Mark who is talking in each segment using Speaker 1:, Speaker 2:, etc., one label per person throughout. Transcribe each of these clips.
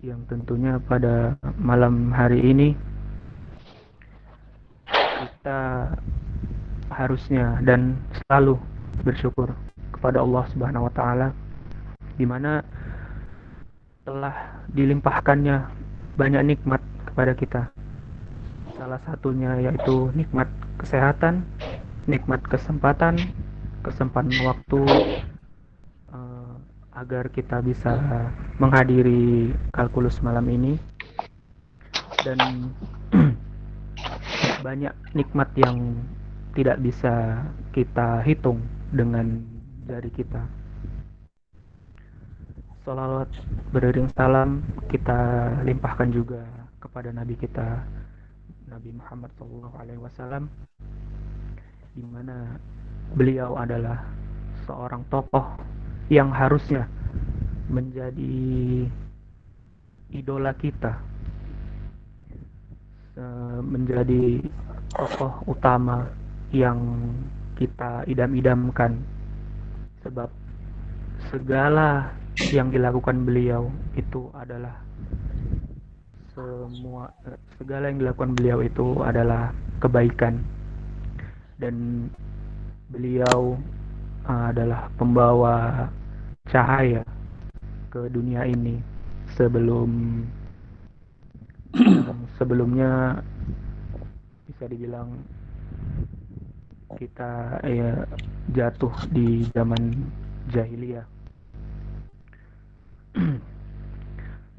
Speaker 1: yang tentunya pada malam hari ini kita harusnya dan selalu bersyukur kepada Allah Subhanahu wa taala di mana telah dilimpahkannya banyak nikmat kepada kita. Salah satunya yaitu nikmat kesehatan, nikmat kesempatan waktu, eh, agar kita bisa menghadiri kalkulus malam ini, dan banyak nikmat yang tidak bisa kita hitung dengan jari kita. Salawat beriring salam kita limpahkan juga kepada Nabi kita, Nabi Muhammad SAW, di mana beliau adalah seorang tokoh yang harusnya menjadi idola kita, menjadi tokoh utama yang kita idam-idamkan, sebab segala yang dilakukan beliau itu adalah segala yang dilakukan beliau itu adalah kebaikan, dan beliau adalah pembawa cahaya ke dunia ini sebelum yang sebelumnya bisa dibilang kita jatuh di zaman jahiliyah.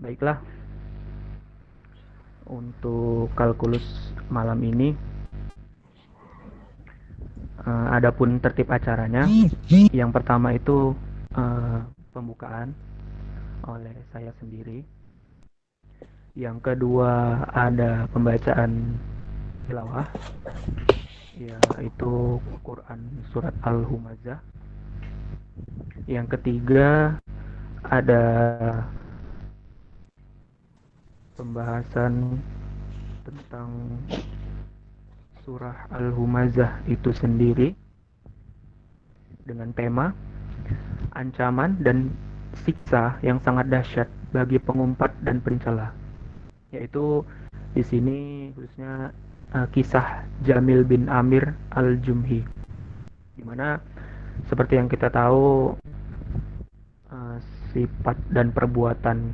Speaker 1: Baiklah, untuk kalkulus malam ini adapun tertib acaranya, yang pertama itu pembukaan oleh saya sendiri. Yang kedua ada pembacaan tilawah, yaitu Quran surat Al-Humazah. Yang ketiga ada pembahasan tentang surah Al-Humazah itu sendiri dengan tema ancaman dan siksa yang sangat dahsyat bagi pengumpat dan pencela, yaitu di sini khususnya kisah Jamil bin Amir Al-Jumhi, di mana seperti yang kita tahu sifat dan perbuatan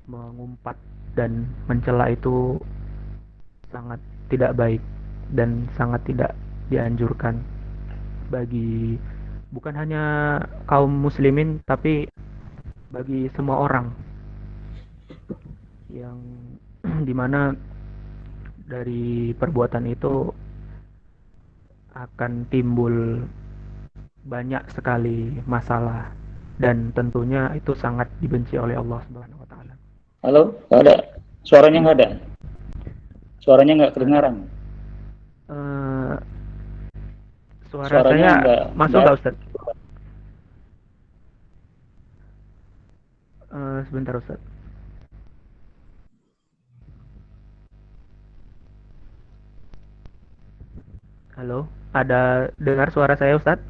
Speaker 1: mengumpat dan mencela itu sangat tidak baik dan sangat tidak dianjurkan bagi bukan hanya kaum muslimin tapi bagi semua orang, yang dimana dari perbuatan itu akan timbul banyak sekali masalah, dan tentunya itu sangat dibenci oleh Allah Subhanahu wa taala.
Speaker 2: Halo, nggak ada. Suaranya nggak ada. Suaranya nggak kedengaran.
Speaker 1: Suara saya masuk nggak, Ustaz? Sebentar, Ustaz. Halo, ada dengar suara saya, Ustaz?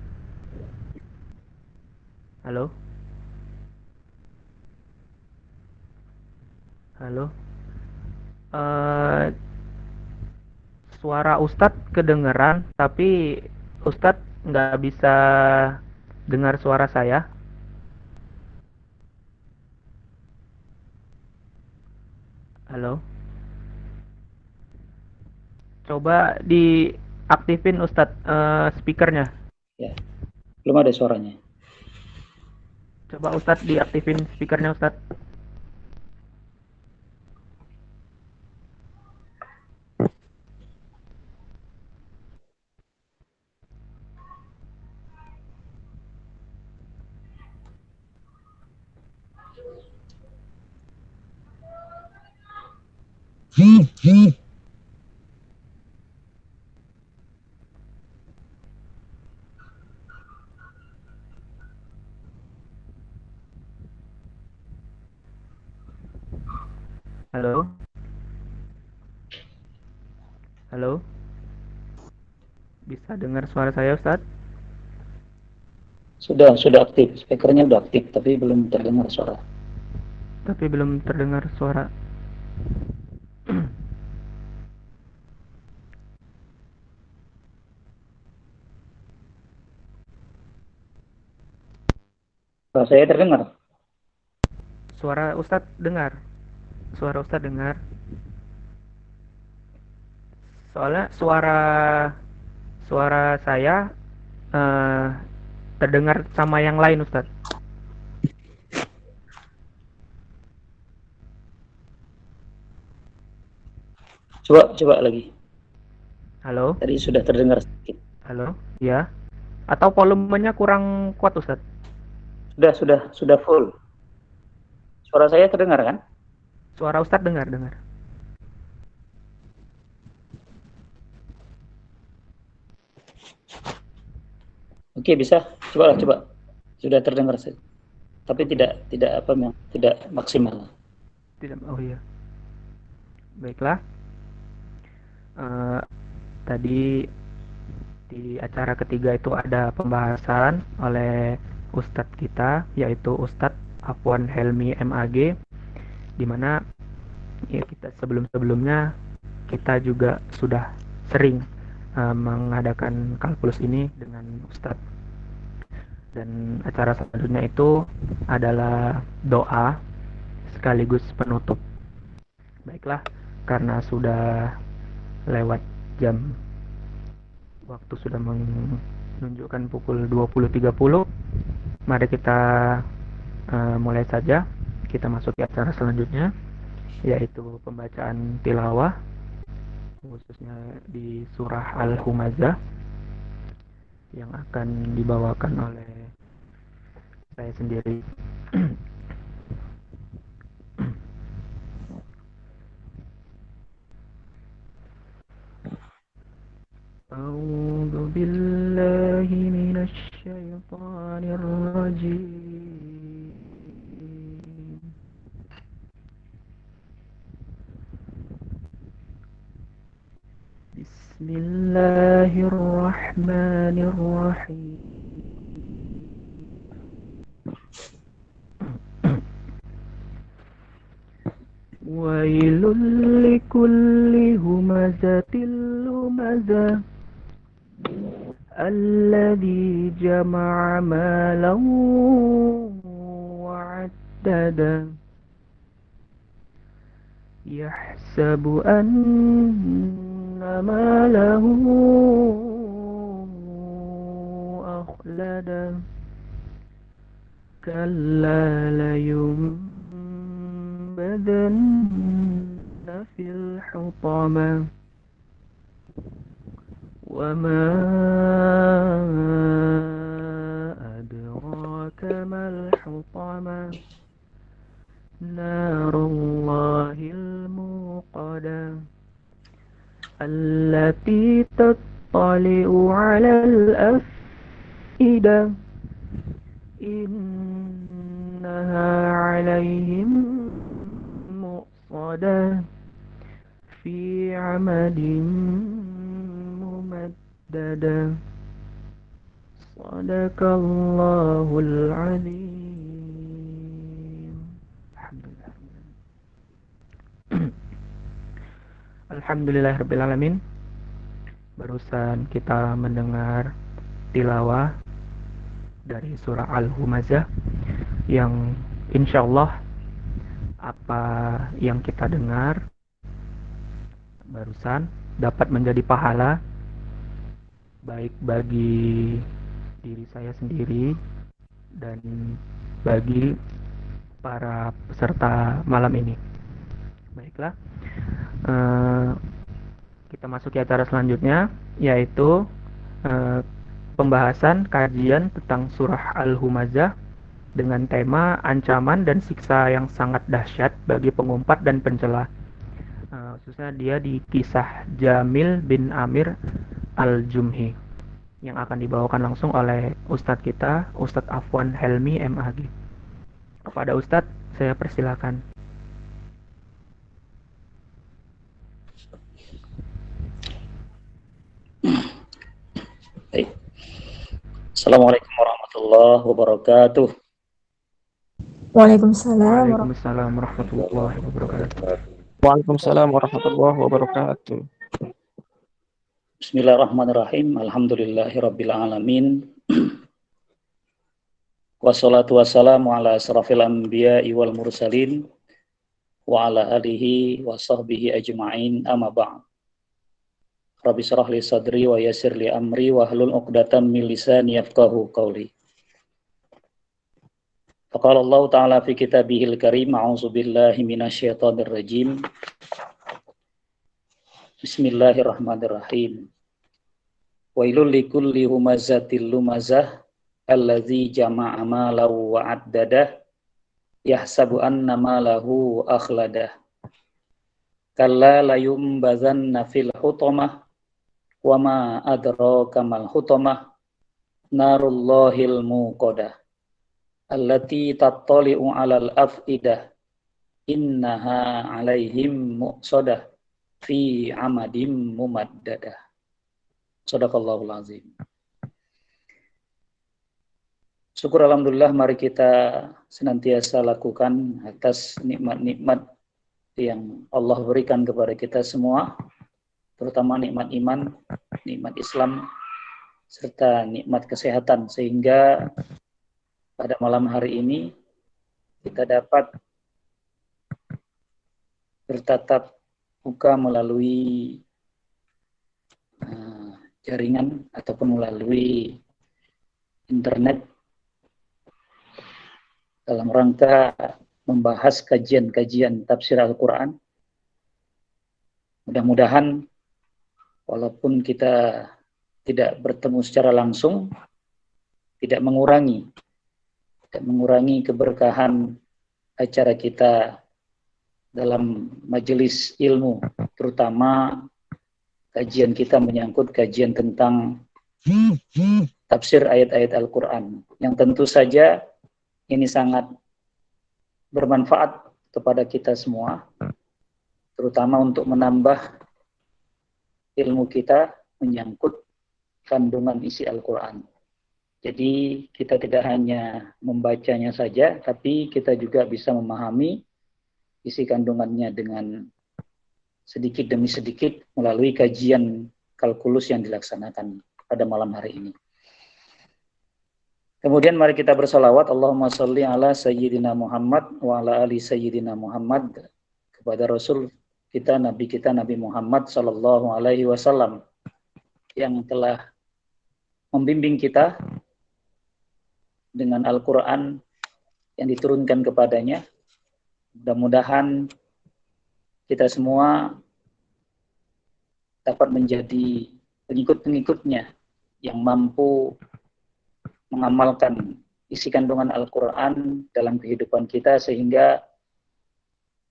Speaker 1: Halo? Halo? Suara Ustadz kedengeran, tapi Ustadz nggak bisa dengar suara saya. Halo? Coba diaktifin Ustadz speakernya.
Speaker 2: Ya, belum ada suaranya.
Speaker 1: Coba Ustadz diaktifin speakernya, Ustadz. Halo? Halo? Bisa dengar suara saya, Ustadz?
Speaker 2: Sudah aktif. Speakernya sudah aktif, tapi belum terdengar suara.
Speaker 1: tapi belum terdengar suara.
Speaker 2: Suara saya terdengar.
Speaker 1: Suara Ustadz dengar. Suara Ustadz dengar. Soalnya suara saya eh, terdengar sama yang lain, Ustadz.
Speaker 2: Coba lagi.
Speaker 1: Halo?
Speaker 2: Tadi sudah terdengar sedikit.
Speaker 1: Halo? Ya? Atau volumenya kurang kuat, Ustadz?
Speaker 2: Sudah full. Suara saya terdengar kan?
Speaker 1: Suara Ustadz dengar.
Speaker 2: Oke, bisa. Coba. Sudah terdengar sih. Tapi tidak maksimal.
Speaker 1: Tidak, oh iya. Baiklah. Tadi di acara ketiga itu ada pembahasan oleh Ustadz kita, yaitu Ustadz Afwan Helmi MAG, di mana ya kita sebelumnya kita juga sudah sering mengadakan kalkulus ini dengan Ustadz. Dan acara selanjutnya itu adalah doa sekaligus penutup. Baiklah, karena sudah lewat jam, waktu sudah menunjukkan pukul 20.30, mari kita mulai saja. Kita masuk ke acara selanjutnya, yaitu pembacaan tilawah, khususnya di surah Al-Humazah, yang akan dibawakan oleh saya sendiri. A'udzu billahi minasy syaithanir rajim. Bismillahirrahmanirrahim. Wailul likulli humazatil lumazah alladzi jama'a malan wa'addada yahsabu anna malahu akhlada kalla layunbadanna fil hutama وما أدراك ما الحطمة نار الله الموقدة التي تطلع على الأفئدة إنها عليهم مؤصدة في عمد ممددة صدق الله العظيم. Alhamdulillahirrabbilalamin. Barusan kita mendengar tilawah dari surah Al-Humazah, yang insyaallah apa yang kita dengar barusan dapat menjadi pahala baik bagi diri saya sendiri dan bagi para peserta malam ini. Baiklah, kita masuk ke acara selanjutnya, yaitu pembahasan kajian tentang surah Al-Humazah dengan tema ancaman dan siksa yang sangat dahsyat bagi pengumpat dan pencela. Khususnya dia di kisah Jamil bin Amir Al-Jumhi, yang akan dibawakan langsung oleh Ustadz kita, Ustadz Afwan Helmi MAG. Kepada Ustadz, saya persilakan.
Speaker 2: Assalamualaikum warahmatullahi wabarakatuh.
Speaker 3: Waalaikumsalam
Speaker 1: Waalaikumsalam warahmatullahi wabarakatuh.
Speaker 4: Waalaikumsalam warahmatullahi wabarakatuh.
Speaker 2: Bismillahirrahmanirrahim. Alhamdulillahirabbil alamin. Wassalatu wassalamu ala asrafil anbiya'i wal mursalin wa ala alihi wa sahbihi ajma'in, amma ba'd. Rabbi shrah li sadri wa yassir li amri wa hlul 'uqdatam min lisani yafqahu qawli. Faqala Allah ta'ala fi kitabihil karim, a'udzu billahi minasyaitonir rajim. Bismillahirrahmanirrahim. Wailul likulli humazatil lumazah allazi jama'a malahu wa 'addadah yahsabu anna malahu akhladah. Kalla layumbazanna fil hutamah wa ma adraka mal hutamah narullahil muqadah allati tattali'u 'alal af'idah innaha 'alaihim muqsadah fi 'amadim mumaddadah. Shadaqallahul azim. Syukur alhamdulillah, mari kita senantiasa lakukan atas nikmat-nikmat yang Allah berikan kepada kita semua, terutama nikmat iman, nikmat Islam, serta nikmat kesehatan, sehingga pada malam hari ini kita dapat bertatap muka melalui jaringan ataupun melalui internet dalam rangka membahas kajian-kajian tafsir Al-Quran. Mudah-mudahan walaupun kita tidak bertemu secara langsung, tidak mengurangi keberkahan acara kita dalam majelis ilmu, terutama kajian kita menyangkut kajian tentang tafsir ayat-ayat Al-Quran, yang tentu saja ini sangat bermanfaat kepada kita semua, terutama untuk menambah ilmu kita menyangkut kandungan isi Al-Quran. Jadi kita tidak hanya membacanya saja, tapi kita juga bisa memahami isi kandungannya dengan sedikit demi sedikit melalui kajian kalkulus yang dilaksanakan pada malam hari ini. Kemudian mari kita bersalawat, Allahumma sholli ala sayyidina Muhammad wa ala ali sayyidina Muhammad, kepada Rasul kita Nabi Muhammad sallallahu alaihi wasallam yang telah membimbing kita dengan Al-Quran yang diturunkan kepadanya. Mudah-mudahan kita semua dapat menjadi pengikut-pengikutnya yang mampu mengamalkan isi kandungan Al-Quran dalam kehidupan kita, sehingga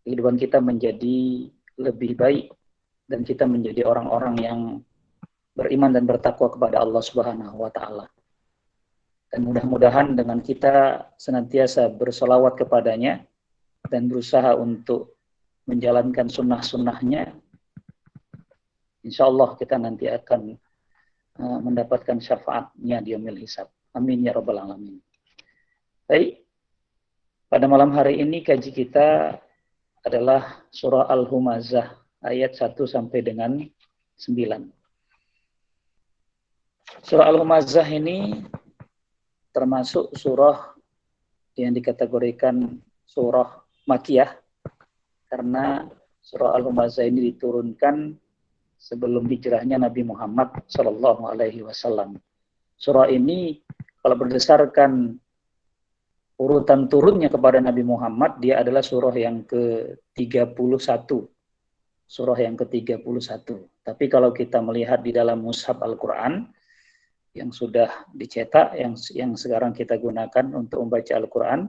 Speaker 2: kehidupan kita menjadi lebih baik dan kita menjadi orang-orang yang beriman dan bertakwa kepada Allah Subhanahu wa Ta'ala. Dan mudah-mudahan dengan kita senantiasa bersolawat kepadanya dan berusaha untuk menjalankan sunnah-sunnahnya, insya Allah kita nanti akan mendapatkan syafaatnya di yaumil hisab. Amin ya rabbal alamin. Baik, pada malam hari ini kaji kita adalah surah Al-Humazah ayat 1 sampai dengan 9. Surah Al-Humazah ini termasuk surah yang dikategorikan surah Makkiyah, karena surah Al-Humazah ini diturunkan sebelum hijrahnya Nabi Muhammad Sallallahu Alaihi Wasallam. Surah ini kalau berdasarkan urutan turunnya kepada Nabi Muhammad, dia adalah surah yang ke-31. Surah yang ke-31. Tapi kalau kita melihat di dalam mushaf Al-Quran yang sudah dicetak, yang sekarang kita gunakan untuk membaca Al-Quran,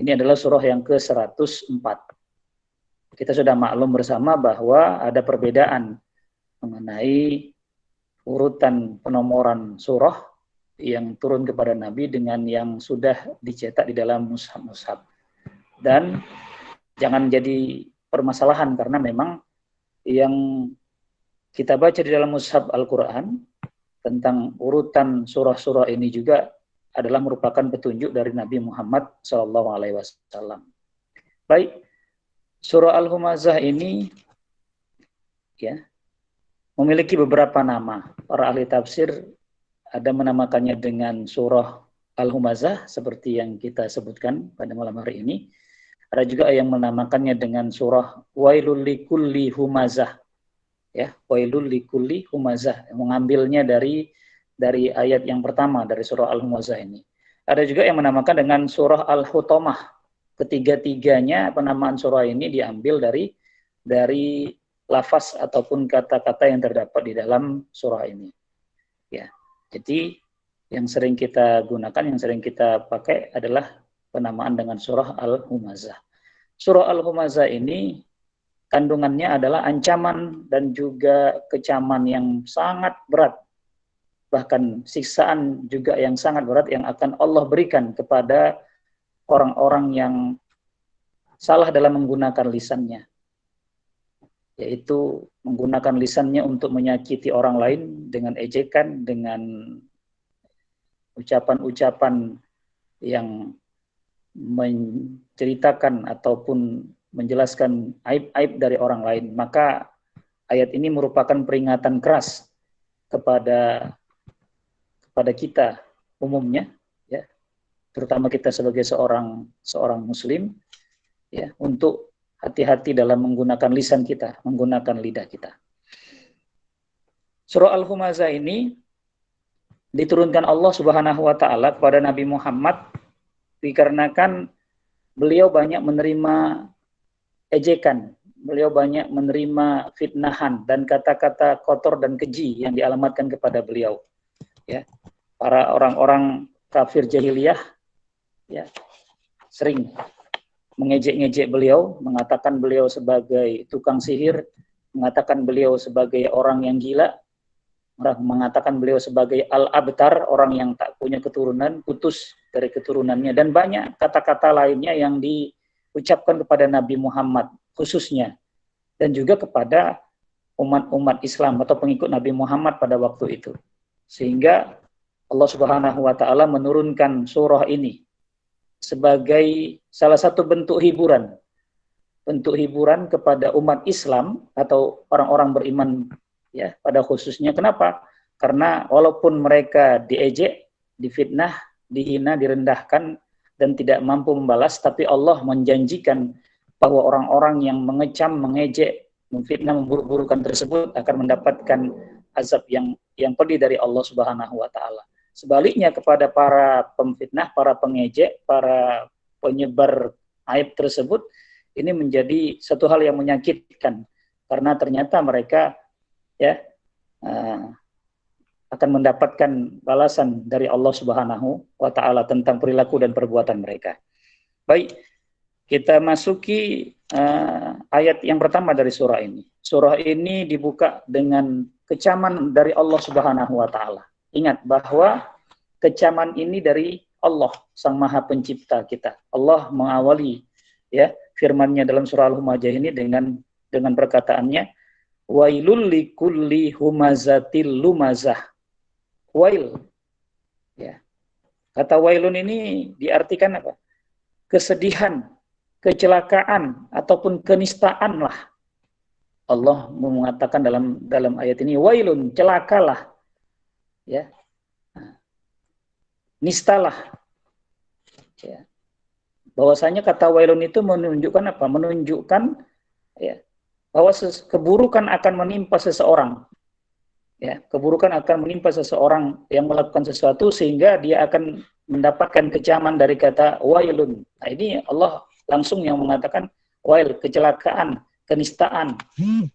Speaker 2: ini adalah surah yang ke-104. Kita sudah maklum bersama bahwa ada perbedaan mengenai urutan penomoran surah yang turun kepada Nabi dengan yang sudah dicetak di dalam mushaf-mushaf. Dan jangan jadi permasalahan, karena memang yang kita baca di dalam mushaf Al-Quran tentang urutan surah-surah ini juga adalah merupakan petunjuk dari Nabi Muhammad SAW. Baik, surah Al-Humazah ini ya memiliki beberapa nama. Para ahli tafsir ada menamakannya dengan surah Al-Humazah seperti yang kita sebutkan pada malam hari ini. Ada juga yang menamakannya dengan surah Wailul likulli humazah. Ya, Wailul likulli humazah, mengambilnya dari ayat yang pertama dari surah Al-Humazah ini. Ada juga yang menamakan dengan surah Al-Hutamah. Ketiga-tiganya penamaan surah ini diambil dari lafaz ataupun kata-kata yang terdapat di dalam surah ini. Ya. Jadi yang sering kita gunakan, yang sering kita pakai adalah penamaan dengan surah Al-Humazah. Surah Al-Humazah ini kandungannya adalah ancaman dan juga kecaman yang sangat berat. Bahkan siksaan juga yang sangat berat yang akan Allah berikan kepada orang-orang yang salah dalam menggunakan lisannya. Yaitu menggunakan lisannya untuk menyakiti orang lain dengan ejekan, dengan ucapan-ucapan yang menceritakan ataupun menjelaskan aib-aib dari orang lain. Maka ayat ini merupakan peringatan keras kepada kita umumnya, ya, terutama kita sebagai seorang muslim, ya, untuk hati-hati dalam menggunakan lisan kita, menggunakan lidah kita. Surah Al-Humazah ini diturunkan Allah Subhanahu wa taala kepada Nabi Muhammad dikarenakan beliau banyak menerima ejekan, beliau banyak menerima fitnahan dan kata-kata kotor dan keji yang dialamatkan kepada beliau. Ya, para orang-orang kafir jahiliyah ya sering mengejek-ngejek beliau, mengatakan beliau sebagai tukang sihir, mengatakan beliau sebagai orang yang gila, mengatakan beliau sebagai al-abtar, orang yang tak punya keturunan, putus dari keturunannya, dan banyak kata-kata lainnya yang diucapkan kepada Nabi Muhammad khususnya, dan juga kepada umat-umat Islam atau pengikut Nabi Muhammad pada waktu itu. Sehingga Allah Subhanahu wa taala menurunkan surah ini sebagai salah satu bentuk hiburan kepada umat Islam atau orang-orang beriman, ya, pada khususnya. Kenapa? Karena walaupun mereka diejek, difitnah, dihina, direndahkan dan tidak mampu membalas, tapi Allah menjanjikan bahwa orang-orang yang mengecam, mengejek, memfitnah, memburuk-burukan tersebut akan mendapatkan azab yang pedih dari Allah Subhanahu wa taala. Sebaliknya kepada para pemfitnah, para pengejek, para penyebar aib tersebut, ini menjadi satu hal yang menyakitkan karena ternyata mereka ya akan mendapatkan balasan dari Allah Subhanahu wa taala tentang perilaku dan perbuatan mereka. Baik, kita masuki ayat yang pertama dari surah ini. Surah ini dibuka dengan kecaman dari Allah Subhanahu wa taala. Ingat bahwa kecaman ini dari Allah, Sang Maha Pencipta kita. Allah mengawali ya firman-Nya dalam surah Al-Humazah ini dengan perkataannya, Wailul likulli humazatil lumazah. Wail. Ya. Kata wailun ini diartikan apa? Kesedihan, kecelakaan ataupun kenistaan lah. Allah mengatakan dalam ayat ini, wailun, celakalah. Ya. Nistalah. Ya. Bahwasanya kata wailun itu menunjukkan apa? Menunjukkan ya bahwa keburukan akan menimpa seseorang. Ya, keburukan akan menimpa seseorang yang melakukan sesuatu sehingga dia akan mendapatkan kecaman dari kata wailun. Nah, ini Allah langsung yang mengatakan wail, kecelakaan, kenistaan,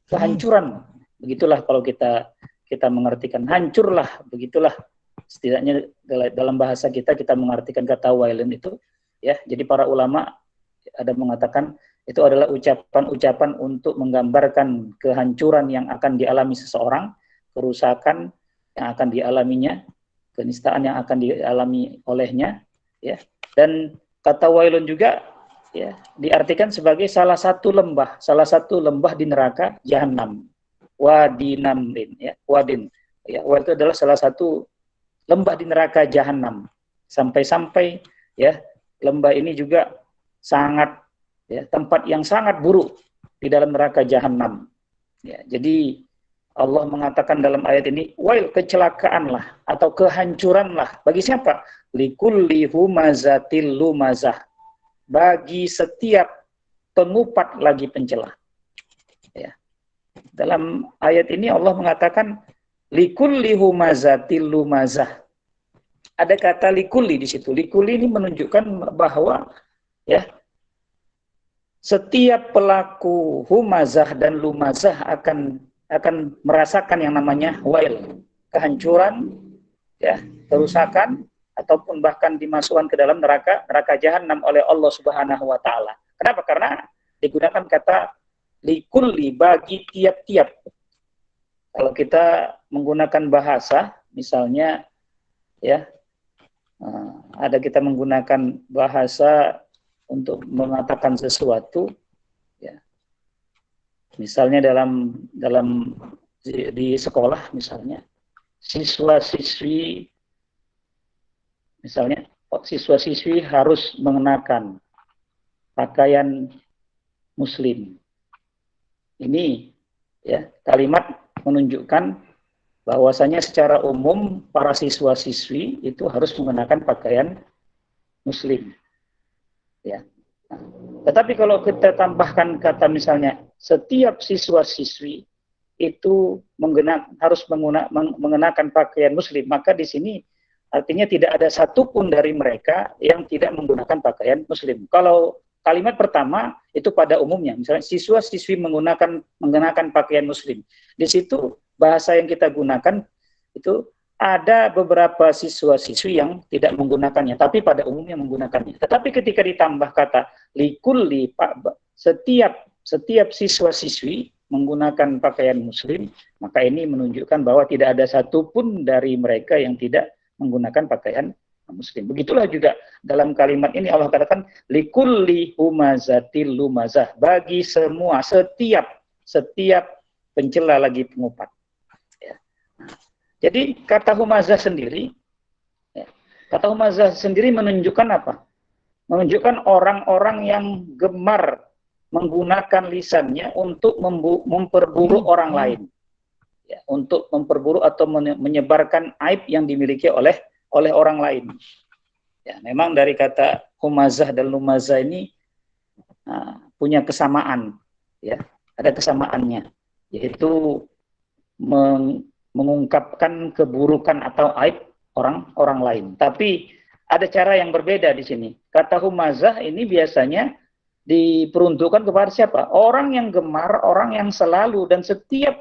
Speaker 2: kehancuran. Begitulah kalau kita mengartikan, hancurlah, begitulah setidaknya dalam bahasa kita mengartikan kata wailun itu ya. Jadi para ulama ada mengatakan itu adalah ucapan-ucapan untuk menggambarkan kehancuran yang akan dialami seseorang, kerusakan yang akan dialaminya, kenistaan yang akan dialami olehnya, ya. Dan kata wailun juga ya diartikan sebagai salah satu lembah di neraka Jahanam. Wadinamrin, ya, wadin. Ya, wad itu adalah salah satu lembah di neraka Jahanam. Sampai-sampai ya lembah ini juga sangat ya tempat yang sangat buruk di dalam neraka jahanam. Ya, jadi Allah mengatakan dalam ayat ini, wail, kecelakaanlah atau kehancuranlah bagi siapa? Likulli humazatil lumazah, bagi setiap pengupat lagi pencela. Ya. Dalam ayat ini Allah mengatakan likulli humazatil lumazah. Ada kata likulli di situ. Likulli ini menunjukkan bahwa ya setiap pelaku humazah dan lumazah akan merasakan yang namanya wail, kehancuran, ya, kerusakan, ataupun bahkan dimasukkan ke dalam neraka jahanam oleh Allah Subhanahu wa taala. Kenapa? Karena digunakan kata likulli, bagi tiap-tiap. Kalau kita menggunakan bahasa, misalnya ya, ada kita menggunakan bahasa untuk mengatakan sesuatu, ya. Misalnya dalam di sekolah misalnya, siswa-siswi misalnya siswa-siswi harus mengenakan pakaian muslim. Ini ya kalimat menunjukkan bahwasanya secara umum para siswa-siswi itu harus mengenakan pakaian muslim. Ya. Tetapi kalau kita tambahkan kata misalnya setiap siswa-siswi itu harus mengenakan pakaian muslim, maka di sini artinya tidak ada satupun dari mereka yang tidak menggunakan pakaian muslim. Kalau kalimat pertama itu pada umumnya, misalnya siswa-siswi mengenakan pakaian muslim. Di situ bahasa yang kita gunakan itu ada beberapa siswa-siswi yang tidak menggunakannya, tapi pada umumnya menggunakannya. Tetapi ketika ditambah kata likulli, setiap siswa-siswi menggunakan pakaian muslim, maka ini menunjukkan bahwa tidak ada satupun dari mereka yang tidak menggunakan pakaian muslim. Begitulah juga dalam kalimat ini Allah katakan likulli humazatil lumazah, bagi semua, setiap pencela lagi pengupat. Ya. Jadi kata humazah sendiri, ya, kata humazah sendiri menunjukkan apa? Menunjukkan orang-orang yang gemar menggunakan lisannya untuk memperburuk orang lain, ya, untuk memperburuk atau menyebarkan aib yang dimiliki oleh orang lain. Ya, memang dari kata humazah dan lumazah ini punya kesamaan, ya, ada kesamaannya, yaitu mengungkapkan keburukan atau aib orang lain. Tapi ada cara yang berbeda di sini. Kata humazah ini biasanya diperuntukkan kepada siapa? Orang yang gemar, orang yang selalu dan setiap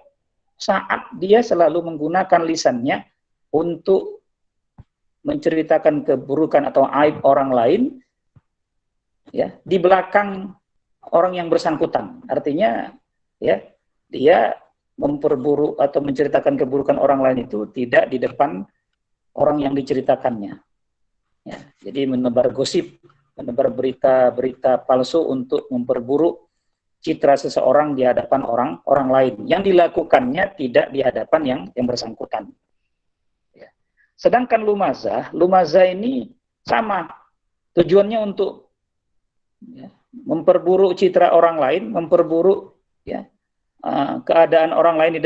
Speaker 2: saat dia selalu menggunakan lisannya untuk menceritakan keburukan atau aib orang lain, ya, di belakang orang yang bersangkutan. Artinya, ya, dia memperburuk atau menceritakan keburukan orang lain itu tidak di depan orang yang diceritakannya. Ya, jadi menebar gosip, menebar berita-berita palsu untuk memperburuk citra seseorang di hadapan orang lain. Yang dilakukannya tidak di hadapan yang bersangkutan. Ya. Sedangkan lumazah ini sama. Tujuannya untuk ya, memperburuk citra orang lain, memperburuk ya, keadaan orang lain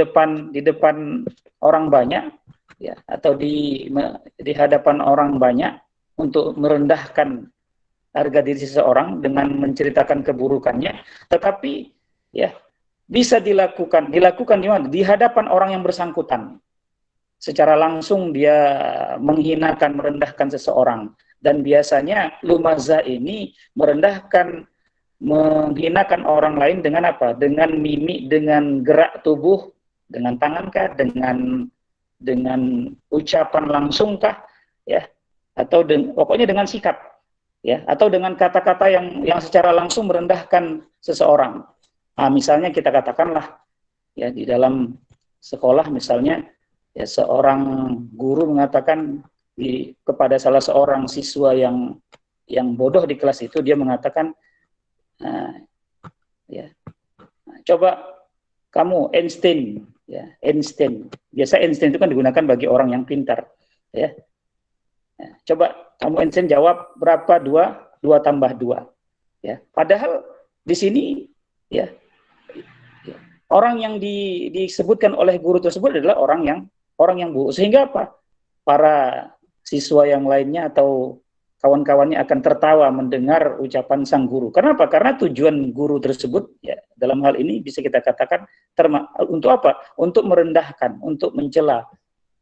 Speaker 2: di depan orang banyak, ya, atau di hadapan orang banyak, untuk merendahkan harga diri seseorang dengan menceritakan keburukannya. Tetapi ya bisa dilakukan di mana? Di hadapan orang yang bersangkutan. Secara langsung dia menghinakan, merendahkan seseorang. Dan biasanya lumazah ini menghinakan orang lain dengan apa? Dengan mimik, dengan gerak tubuh, dengan tangankah, dengan ucapan langsungkah, ya, atau pokoknya dengan sikap, ya, atau dengan kata-kata yang secara langsung merendahkan seseorang. Nah, misalnya kita katakanlah, ya, di dalam sekolah misalnya, ya, seorang guru mengatakan kepada salah seorang siswa yang bodoh di kelas itu, dia mengatakan, ya, coba kamu Einstein, ya, Einstein. Biasa Einstein itu kan digunakan bagi orang yang pintar, ya. Coba Kamu enten jawab berapa 2? 2 tambah 2. Ya. Padahal di sini ya orang yang disebutkan oleh guru tersebut adalah orang yang buruk. Sehingga apa? Para siswa yang lainnya atau kawan-kawannya akan tertawa mendengar ucapan sang guru. Kenapa? Karena tujuan guru tersebut ya dalam hal ini bisa kita katakan untuk apa? Untuk merendahkan, untuk mencela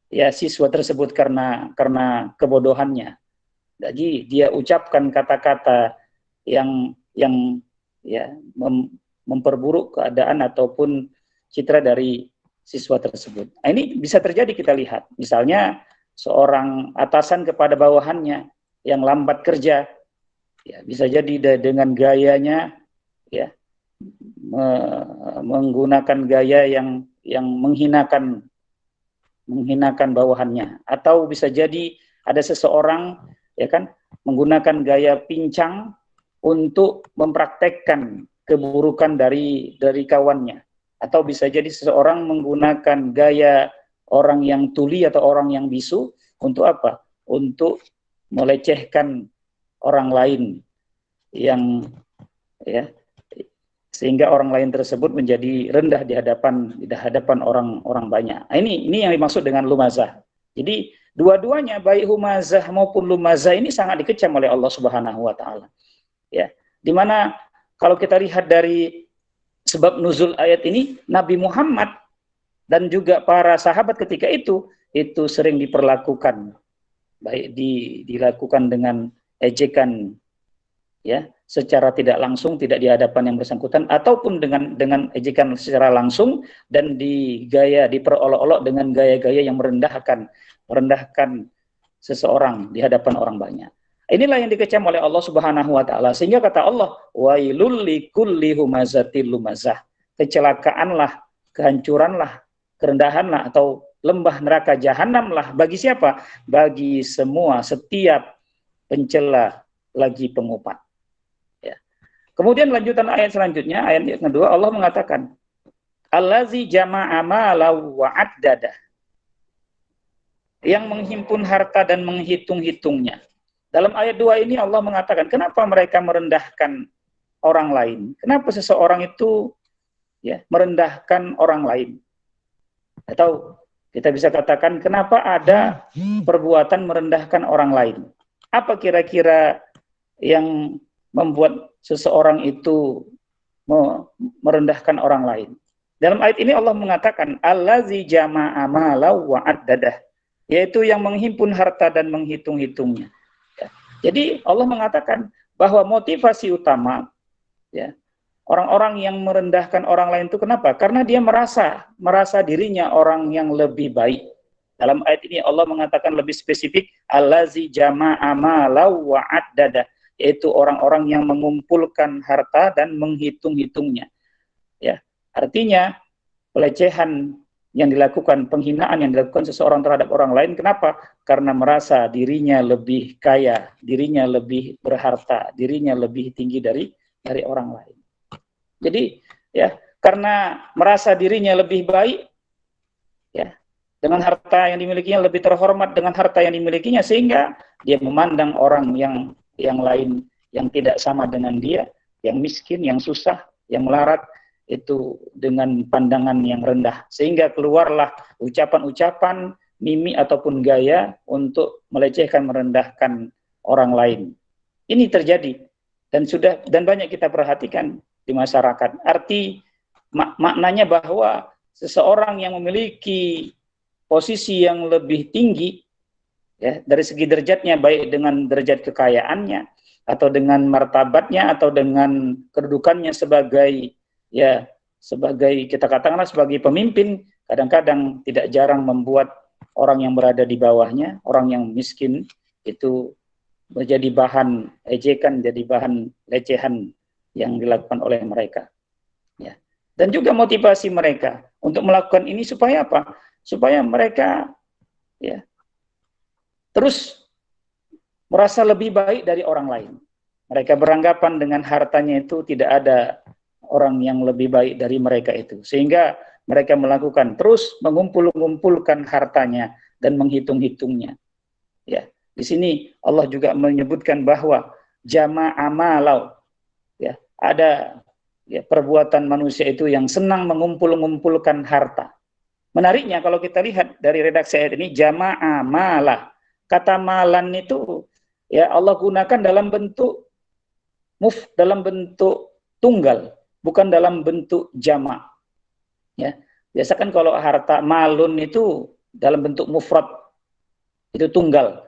Speaker 2: ya siswa tersebut karena kebodohannya. Jadi dia ucapkan kata-kata yang ya memperburuk keadaan ataupun citra dari siswa tersebut. Nah, ini bisa terjadi kita lihat. Misalnya seorang atasan kepada bawahannya yang lambat kerja, ya bisa jadi dengan gayanya ya menggunakan gaya yang menghinakan bawahannya, atau bisa jadi ada seseorang ya kan menggunakan gaya pincang untuk mempraktekkan keburukan dari kawannya, atau bisa jadi seseorang menggunakan gaya orang yang tuli atau orang yang bisu untuk apa? Untuk melecehkan orang lain yang ya sehingga orang lain tersebut menjadi rendah di hadapan orang banyak. Nah, ini yang dimaksud dengan lumazah. Jadi dua-duanya baik humazah maupun lumazah ini sangat dikecam oleh Allah Subhanahu wa taala. Ya, dimana kalau kita lihat dari sebab nuzul ayat ini, Nabi Muhammad dan juga para sahabat ketika itu sering diperlakukan baik dilakukan dengan ejekan ya secara tidak langsung, tidak di hadapan yang bersangkutan, ataupun dengan ejekan secara langsung dan diperolok-olok dengan gaya-gaya yang merendahkan seseorang di hadapan orang banyak. Inilah yang dikecam oleh Allah Subhanahu wa taala, sehingga kata Allah, wailul likulli humazatil lumazah. Kecelakaanlah, kehancuranlah, kerendahanlah atau lembah neraka jahanamlah bagi siapa? Bagi setiap pencela lagi pengupat. Ya. Kemudian lanjutan ayat selanjutnya, ayat yang kedua, Allah mengatakan, allazi jama'a malahu wa addada. Yang menghimpun harta dan menghitung-hitungnya. Dalam ayat 2 ini Allah mengatakan, kenapa mereka merendahkan orang lain? Kenapa seseorang itu ya merendahkan orang lain? Atau kita bisa katakan, kenapa ada perbuatan merendahkan orang lain? Apa kira-kira yang membuat seseorang itu merendahkan orang lain? Dalam ayat ini Allah mengatakan, allazi jama'a malahu wa addadah, yaitu yang menghimpun harta dan menghitung-hitungnya. Ya. Jadi Allah mengatakan bahwa motivasi utama ya orang-orang yang merendahkan orang lain itu kenapa? Karena dia merasa dirinya orang yang lebih baik. Dalam ayat ini Allah mengatakan lebih spesifik, allazi jama'a malahu wa addada, yaitu orang-orang yang mengumpulkan harta dan menghitung-hitungnya. Ya, artinya pelecehan yang dilakukan, penghinaan yang dilakukan seseorang terhadap orang lain, kenapa? Karena merasa dirinya lebih kaya, dirinya lebih berharta, dirinya lebih tinggi dari orang lain. Jadi ya karena merasa dirinya lebih baik ya dengan harta yang dimilikinya, lebih terhormat dengan harta yang dimilikinya, sehingga dia memandang orang yang lain yang tidak sama dengan dia, yang miskin, yang susah, yang melarat itu dengan pandangan yang rendah, sehingga keluarlah ucapan-ucapan, mimik ataupun gaya untuk melecehkan, merendahkan orang lain. Ini terjadi dan banyak kita perhatikan di masyarakat. Maknanya bahwa seseorang yang memiliki posisi yang lebih tinggi ya dari segi derajatnya, baik dengan derajat kekayaannya atau dengan martabatnya atau dengan kedudukannya sebagai kita katakanlah sebagai pemimpin, kadang-kadang tidak jarang membuat orang yang berada di bawahnya, orang yang miskin itu menjadi bahan ejekan, jadi bahan lecehan yang dilakukan oleh mereka. Ya. Dan juga motivasi mereka untuk melakukan ini supaya apa? Supaya mereka ya terus merasa lebih baik dari orang lain. Mereka beranggapan dengan hartanya itu tidak ada orang yang lebih baik dari mereka itu. Sehingga mereka melakukan terus mengumpulkan hartanya dan menghitung-hitungnya. Ya. Di sini Allah juga menyebutkan bahwa jama'a malau, ya, ada ya, perbuatan manusia itu yang senang mengumpulkan harta. Menariknya kalau kita lihat dari redaksi ayat ini, jama'a malah. Kata malan itu ya Allah gunakan dalam bentuk dalam bentuk tunggal, bukan dalam bentuk jama'. Ya. Biasa kan kalau harta malun itu dalam bentuk mufrad, itu tunggal.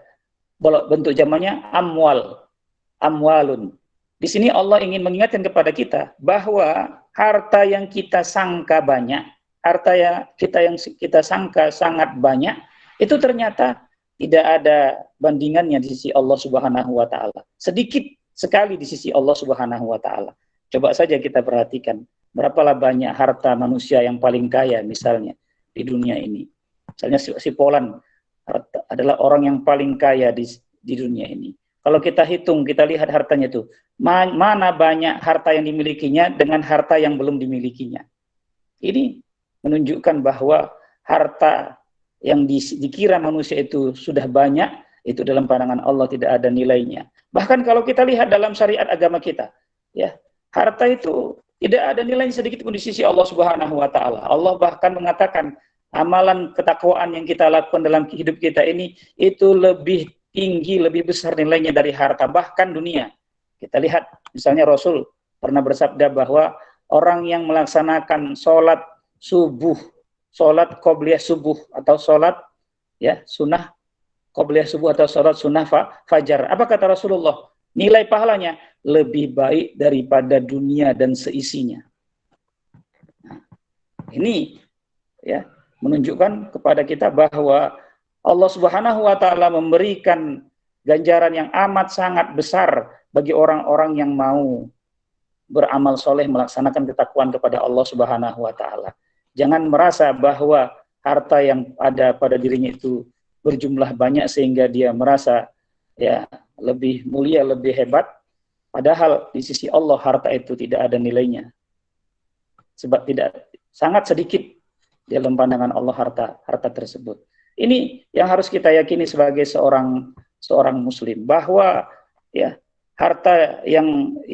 Speaker 2: Kalau bentuk jamanya amwalun. Di sini Allah ingin mengingatkan kepada kita bahwa harta yang kita sangka banyak, harta yang kita sangka sangat banyak, itu ternyata tidak ada bandingannya di sisi Allah Subhanahu wa taala. Sedikit sekali di sisi Allah Subhanahu wa taala. Coba saja kita perhatikan, berapalah banyak harta manusia yang paling kaya misalnya di dunia ini. Misalnya si Poland adalah orang yang paling kaya di dunia ini. Kalau kita hitung, kita lihat hartanya itu, mana banyak harta yang dimilikinya dengan harta yang belum dimilikinya. Ini menunjukkan bahwa harta yang dikira manusia itu sudah banyak, itu dalam pandangan Allah tidak ada nilainya. Bahkan kalau kita lihat dalam syariat agama kita, ya, harta itu tidak ada nilainya sedikit pun di sisi Allah Subhanahu wa taala. Allah bahkan mengatakan amalan ketakwaan yang kita lakukan dalam hidup kita ini itu lebih tinggi, lebih besar nilainya dari harta, bahkan dunia. Kita lihat misalnya Rasul pernah bersabda bahwa orang yang melaksanakan sholat subuh, sholat qobliyah subuh atau sholat ya sunnah qobliyah subuh atau sholat sunnah fajar. Apa kata Rasulullah? Nilai pahalanya lebih baik daripada dunia dan seisinya. Nah, ini ya menunjukkan kepada kita bahwa Allah Subhanahu wa taala memberikan ganjaran yang amat sangat besar bagi orang-orang yang mau beramal soleh, melaksanakan ketakwaan kepada Allah Subhanahu wa taala. Jangan merasa bahwa harta yang ada pada dirinya itu berjumlah banyak sehingga dia merasa ya lebih mulia, lebih hebat, padahal di sisi Allah harta itu tidak ada nilainya. Sebab tidak, sangat sedikit dalam pandangan Allah harta tersebut. Ini yang harus kita yakini sebagai seorang muslim, bahwa ya harta yang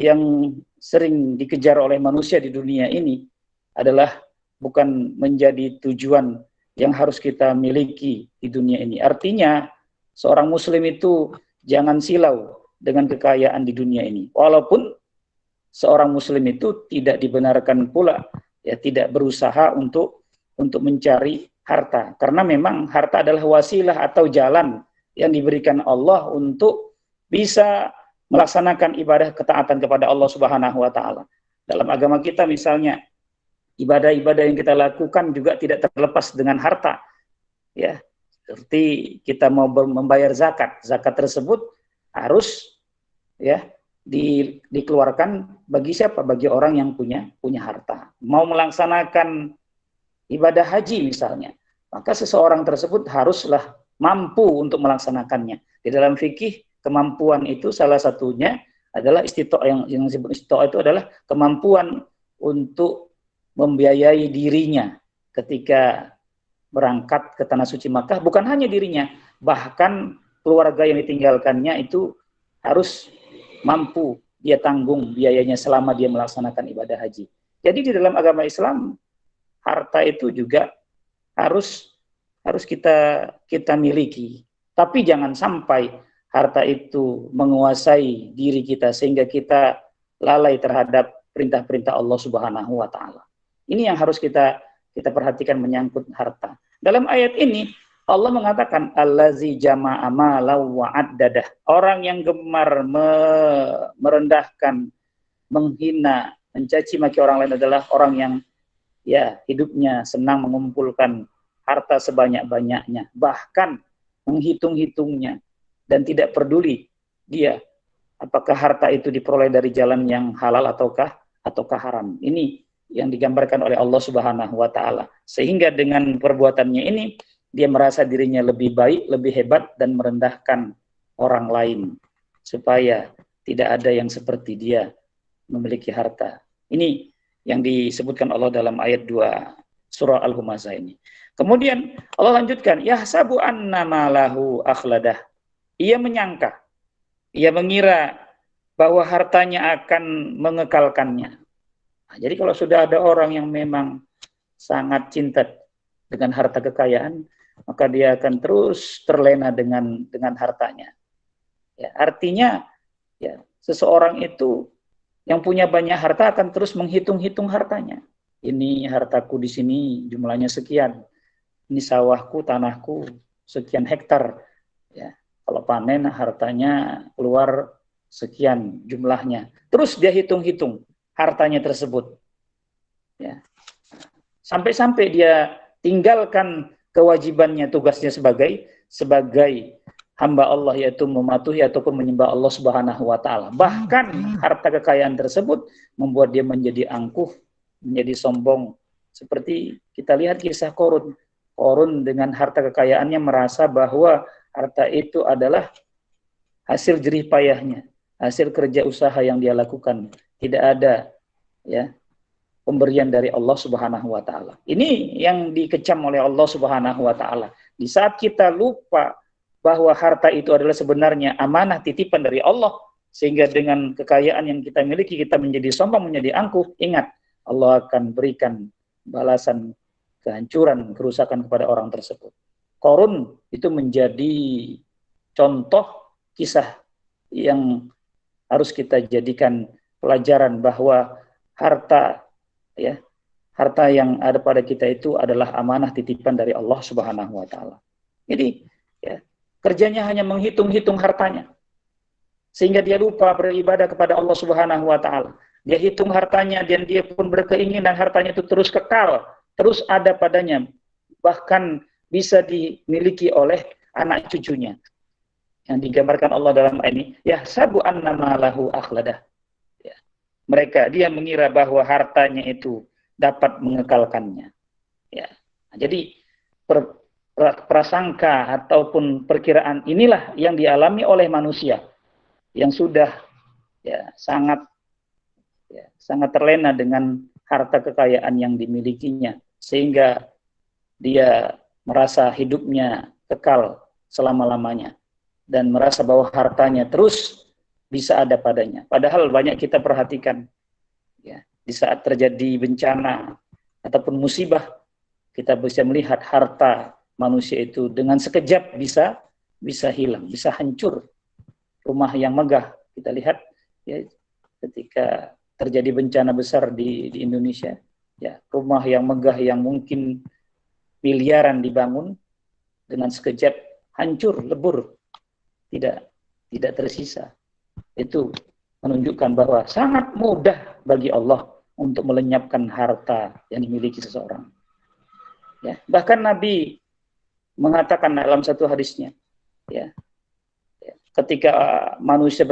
Speaker 2: sering dikejar oleh manusia di dunia ini adalah bukan menjadi tujuan yang harus kita miliki di dunia ini. Artinya seorang muslim itu jangan silau dengan kekayaan di dunia ini. Walaupun seorang muslim itu tidak dibenarkan pula ya tidak berusaha untuk mencari harta, karena memang harta adalah wasilah atau jalan yang diberikan Allah untuk bisa melaksanakan ibadah ketaatan kepada Allah Subhanahu wa taala. Dalam agama kita misalnya ibadah-ibadah yang kita lakukan juga tidak terlepas dengan harta. Ya, seperti kita mau membayar zakat, zakat tersebut harus ya dikeluarkan bagi siapa? Bagi orang yang punya harta. Mau melaksanakan ibadah haji misalnya, maka seseorang tersebut haruslah mampu untuk melaksanakannya. Di dalam fikih, kemampuan itu salah satunya adalah istita'ah, yang disebut istita'ah itu adalah kemampuan untuk membiayai dirinya ketika berangkat ke tanah suci Makkah. Bukan hanya dirinya, bahkan keluarga yang ditinggalkannya itu harus mampu dia tanggung biayanya selama dia melaksanakan ibadah haji. Jadi di dalam agama Islam, harta itu juga harus kita miliki. Tapi jangan sampai harta itu menguasai diri kita sehingga kita lalai terhadap perintah-perintah Allah Subhanahu wa taala. Ini yang harus kita perhatikan menyangkut harta. Dalam ayat ini Allah mengatakan allazi jama'a malau wa addadah. Orang yang gemar merendahkan, menghina, mencaci maki orang lain adalah orang yang ya hidupnya senang mengumpulkan harta sebanyak-banyaknya, bahkan menghitung-hitungnya dan tidak peduli dia apakah harta itu diperoleh dari jalan yang halal ataukah haram. Ini yang digambarkan oleh Allah Subhanahu wa taala. Sehingga dengan perbuatannya ini dia merasa dirinya lebih baik, lebih hebat dan merendahkan orang lain supaya tidak ada yang seperti dia memiliki harta. Ini yang disebutkan Allah dalam ayat 2 surah Al-Humazah ini. Kemudian Allah lanjutkan, yahsabu anna malahu akhladah. ia menyangka, ia mengira bahwa hartanya akan mengekalkannya. Nah, jadi kalau sudah ada orang yang memang sangat cinta dengan harta kekayaan, maka dia akan terus terlena dengan hartanya. Ya, artinya ya, seseorang itu yang punya banyak harta akan terus menghitung-hitung hartanya. Ini hartaku di sini jumlahnya sekian. Ini sawahku, tanahku sekian hektar. Ya, kalau panen hartanya keluar sekian jumlahnya. Terus dia hitung-hitung hartanya tersebut. Ya. Sampai-sampai dia tinggalkan kewajibannya, tugasnya sebagai hamba Allah, yaitu mematuhi ataupun menyembah Allah Subhanahu wa taala. Bahkan harta kekayaan tersebut membuat dia menjadi angkuh, menjadi sombong. Seperti kita lihat kisah Qarun. Qarun dengan harta kekayaannya merasa bahwa harta itu adalah hasil jerih payahnya, hasil kerja usaha yang dia lakukan. Tidak ada ya pemberian dari Allah Subhanahu wa taala. Ini yang dikecam oleh Allah Subhanahu wa taala. Di saat kita lupa bahwa harta itu adalah sebenarnya amanah titipan dari Allah, sehingga dengan kekayaan yang kita miliki kita menjadi sombong, menjadi angkuh, ingat Allah akan berikan balasan kehancuran, kerusakan kepada orang tersebut. Qarun itu menjadi contoh kisah yang harus kita jadikan pelajaran bahwa harta yang ada pada kita itu adalah amanah titipan dari Allah Subhanahu wa taala. Jadi ya, kerjanya hanya menghitung-hitung hartanya, sehingga dia lupa beribadah kepada Allah Subhanahu wa taala. Dia hitung hartanya dan dia pun berkeinginan hartanya itu terus kekal, terus ada padanya, bahkan bisa dimiliki oleh anak cucunya. Yang digambarkan Allah dalam ayat ini, ya sabu annama lahu akhladah. Ya. Dia mengira bahwa hartanya itu dapat mengekalkannya. Ya. Nah, jadi prasangka ataupun perkiraan inilah yang dialami oleh manusia yang sudah sangat terlena dengan harta kekayaan yang dimilikinya, sehingga dia merasa hidupnya kekal selama-lamanya dan merasa bahwa hartanya terus bisa ada padanya. Padahal banyak kita perhatikan ya, di saat terjadi bencana ataupun musibah, kita bisa melihat harta manusia itu dengan sekejap bisa hilang, bisa hancur. Rumah yang megah, kita lihat ya, ketika terjadi bencana besar di Indonesia, ya, rumah yang megah yang mungkin miliaran dibangun, dengan sekejap hancur, lebur, tidak tersisa. Itu menunjukkan bahwa sangat mudah bagi Allah untuk melenyapkan harta yang dimiliki seseorang. Ya, bahkan Nabi mengatakan dalam satu hadisnya, ya, ketika manusia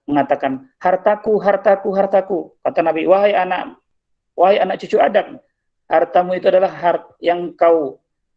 Speaker 2: mengatakan hartaku, kata Nabi, wahai anak cucu Adam, hartamu itu adalah yang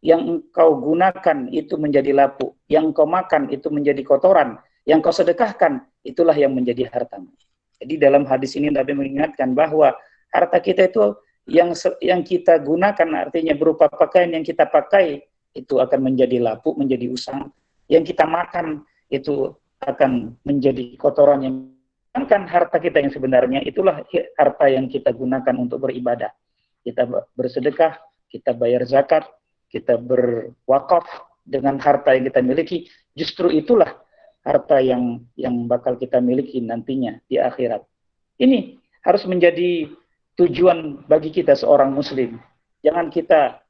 Speaker 2: engkau gunakan itu menjadi lapuk, yang engkau makan itu menjadi kotoran, yang kau sedekahkan itulah yang menjadi hartamu. Jadi dalam hadis ini Nabi mengingatkan bahwa harta kita itu yang kita gunakan, artinya berupa pakaian yang kita pakai, itu akan menjadi lapuk, menjadi usang. Yang kita makan itu akan menjadi kotoran. Yang kan harta kita yang sebenarnya itulah harta yang kita gunakan untuk beribadah. Kita bersedekah, kita bayar zakat, kita berwakaf dengan harta yang kita miliki. Justru itulah harta yang bakal kita miliki nantinya di akhirat. Ini harus menjadi tujuan bagi kita seorang muslim. Jangan kita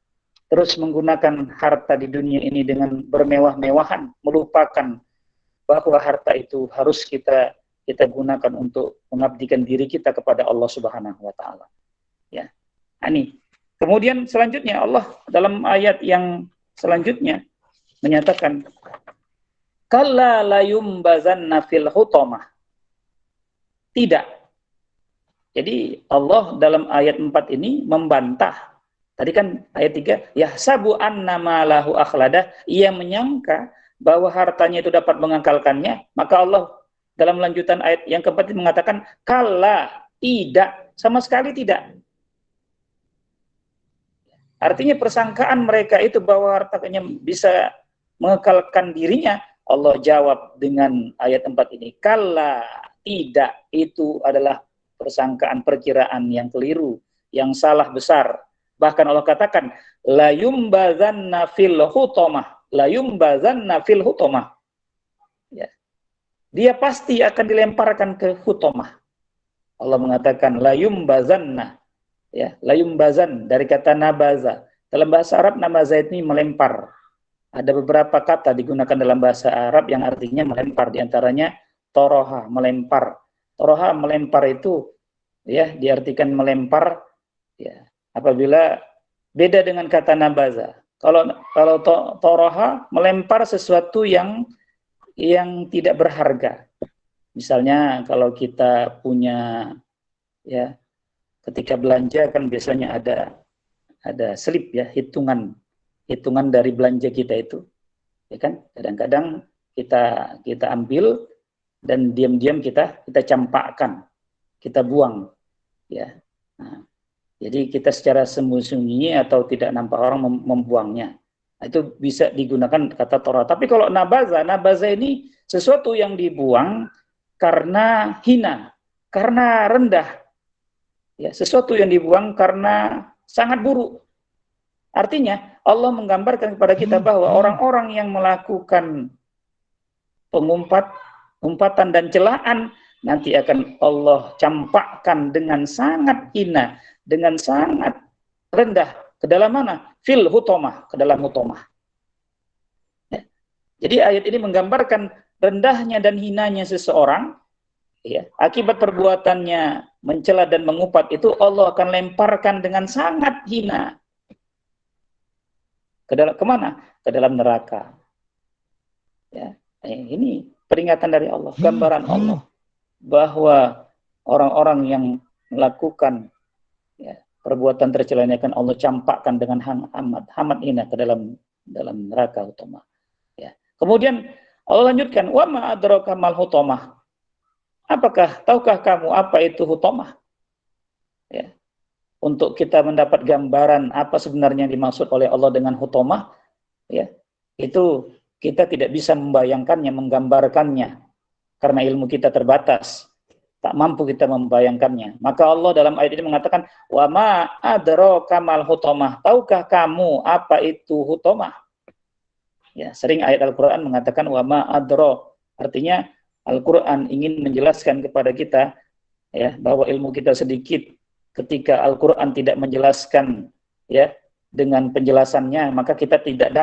Speaker 2: terus menggunakan harta di dunia ini dengan bermewah-mewahan, melupakan bahwa harta itu harus kita gunakan untuk mengabdikan diri kita kepada Allah Subhanahu wa taala. Ya. Ini. Kemudian selanjutnya Allah dalam ayat yang selanjutnya menyatakan kalla la yumbazanna fil hutamah. Tidak. Jadi Allah dalam ayat 4 ini membantah. Tadi kan ayat 3, yahsabu annama lahu akhladah, ia menyangka bahwa hartanya itu dapat mengekalkannya, maka Allah dalam lanjutan ayat yang keempat mengatakan kalla, tidak, sama sekali tidak. Artinya persangkaan mereka itu bahwa hartanya bisa mengekalkan dirinya, Allah jawab dengan ayat 4 ini, kalla, tidak, itu adalah persangkaan, perkiraan yang keliru, yang salah besar. Bahkan Allah katakan, la yumbazanna fil hutomah, la yumbazanna fil hutomah. Ya. Dia pasti akan dilemparkan ke hutomah. Allah mengatakan la yumbazanna, ya, la yumbazan dari kata nabaza. Dalam bahasa Arab nabaza ini melempar. Ada beberapa kata digunakan dalam bahasa Arab yang artinya melempar, diantaranya toroha, melempar. Toroha, melempar itu ya diartikan melempar ya apabila beda dengan kata nabaza. Kalau toroha, melempar sesuatu yang tidak berharga. Misalnya kalau kita punya ya ketika belanja kan biasanya ada slip ya, hitungan dari belanja kita itu, ya kan? Kadang-kadang kita ambil dan diam-diam kita campakkan, kita buang, ya. Nah, jadi kita secara sembunyi-sembunyi atau tidak nampak orang membuangnya. Nah, itu bisa digunakan kata Torah. Tapi kalau nabaza ini sesuatu yang dibuang karena hina, karena rendah, ya, sesuatu yang dibuang karena sangat buruk. Artinya Allah menggambarkan kepada kita bahwa orang-orang yang melakukan umpatan dan celaan nanti akan Allah campakkan dengan sangat hina, dengan sangat rendah ke dalam mana? Fil hutomah, ke dalam hutomah. Ya. Jadi ayat ini menggambarkan rendahnya dan hinanya seseorang, ya, akibat perbuatannya mencela dan mengupat itu Allah akan lemparkan dengan sangat hina. Kemana? Ke dalam neraka. Ya, ini peringatan dari Allah, gambaran Allah bahwa orang-orang yang melakukan ya, perbuatan tercela ini akan Allah campakkan dengan amat hina ke dalam neraka hutomah. Ya. Kemudian Allah lanjutkan, wa ma adraka mal hutomah. Tahukah kamu apa itu hutomah? Ya. Untuk kita mendapat gambaran apa sebenarnya yang dimaksud oleh Allah dengan hutomah, ya, itu kita tidak bisa membayangkannya, menggambarkannya, karena ilmu kita terbatas, tak mampu kita membayangkannya. Maka Allah dalam ayat ini mengatakan, wa ma adraka mal hutomah. Tahukah kamu apa itu hutomah? Ya, sering ayat Al-Quran mengatakan wa ma adro, artinya Al-Quran ingin menjelaskan kepada kita ya bahwa ilmu kita sedikit. Ketika Al-Quran tidak menjelaskan ya dengan penjelasannya, maka kita tidak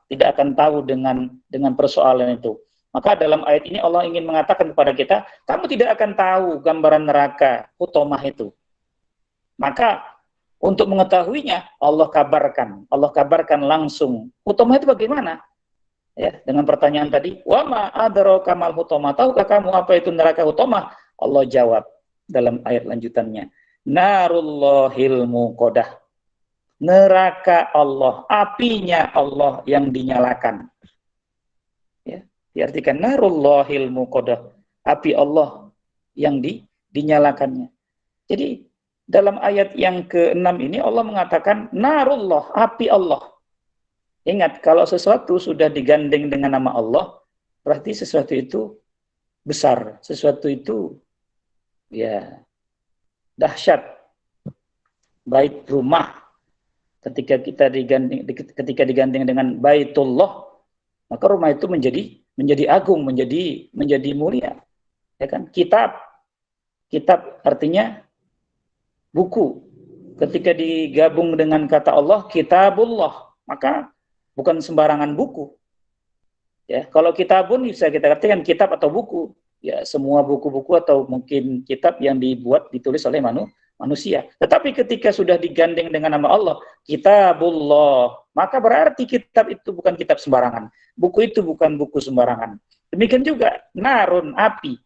Speaker 2: akan tahu dengan persoalan itu. Maka dalam ayat ini Allah ingin mengatakan kepada kita, kamu tidak akan tahu gambaran neraka hutomah itu. Maka untuk mengetahuinya Allah kabarkan langsung. Hutomah itu bagaimana? Ya, dengan pertanyaan tadi, wa ma adraka mal hutomah. Tahukah kamu apa itu neraka hutomah? Allah jawab dalam ayat lanjutannya, narullahil muqadah, neraka Allah, apinya Allah yang dinyalakan. Ya, diartikan narullahil muqadah, api Allah yang dinyalakannya. Jadi dalam ayat yang ke-6 ini Allah mengatakan narullah, api Allah. Ingat, kalau sesuatu sudah digandeng dengan nama Allah, berarti sesuatu itu besar, sesuatu itu ya dahsyat. Bait rumah ketika digandeng dengan Baitullah, maka rumah itu menjadi agung, menjadi mulia. Ya kan? Kitab artinya buku. Ketika digabung dengan kata Allah, kitabullah, maka bukan sembarangan buku. Ya, kalau kitabun bisa kita artikan kitab atau buku. Ya, semua buku-buku atau mungkin kitab yang ditulis oleh manusia. Tetapi ketika sudah digandeng dengan nama Allah, kitabullah, maka berarti kitab itu bukan kitab sembarangan. Buku itu bukan buku sembarangan. Demikian juga narun, api.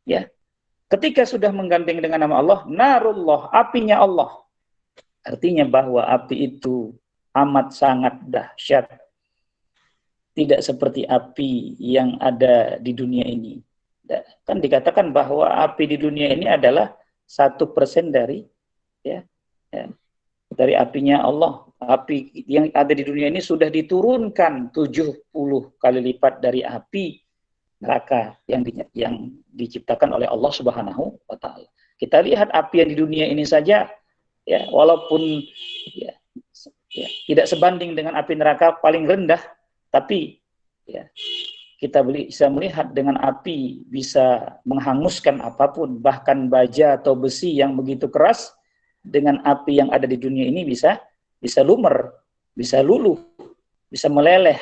Speaker 2: Ya. Ketika sudah menggandeng dengan nama Allah, narullah, apinya Allah. Artinya bahwa api itu amat sangat dahsyat. Tidak seperti api yang ada di dunia ini. Kan dikatakan bahwa api di dunia ini adalah 1% dari dari apinya Allah. Api yang ada di dunia ini sudah diturunkan 70 kali lipat dari api neraka yang diciptakan oleh Allah Subhanahu wa taala. Kita lihat api yang di dunia ini saja, ya, walaupun ya, tidak sebanding dengan api neraka paling rendah, tapi ya, kita bisa melihat dengan api bisa menghanguskan apapun, bahkan baja atau besi yang begitu keras, dengan api yang ada di dunia ini bisa lumer, bisa luluh, bisa meleleh.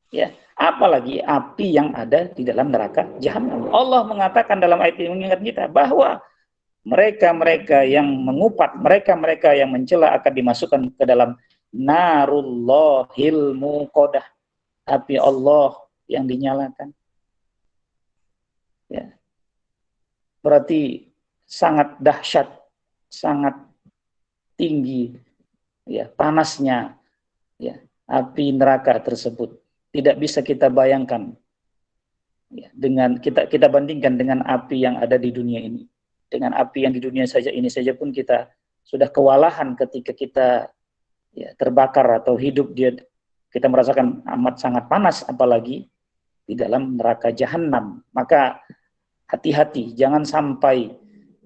Speaker 2: Ya, apalagi api yang ada di dalam neraka jahanam. Allah mengatakan dalam ayat ini mengingat kita bahwa mereka-mereka yang mengupat, mereka-mereka yang mencela akan dimasukkan ke dalam narullahil muqadah, api Allah yang dinyalakan. Ya. Berarti sangat dahsyat, sangat tinggi, ya, panasnya, ya, api neraka tersebut. Tidak bisa kita bayangkan, ya, dengan kita bandingkan dengan api yang ada di dunia ini. Dengan api yang di dunia ini saja pun kita sudah kewalahan ketika kita, ya, terbakar atau hidup, kita merasakan amat sangat panas, apalagi di dalam neraka jahanam. Maka hati-hati, jangan sampai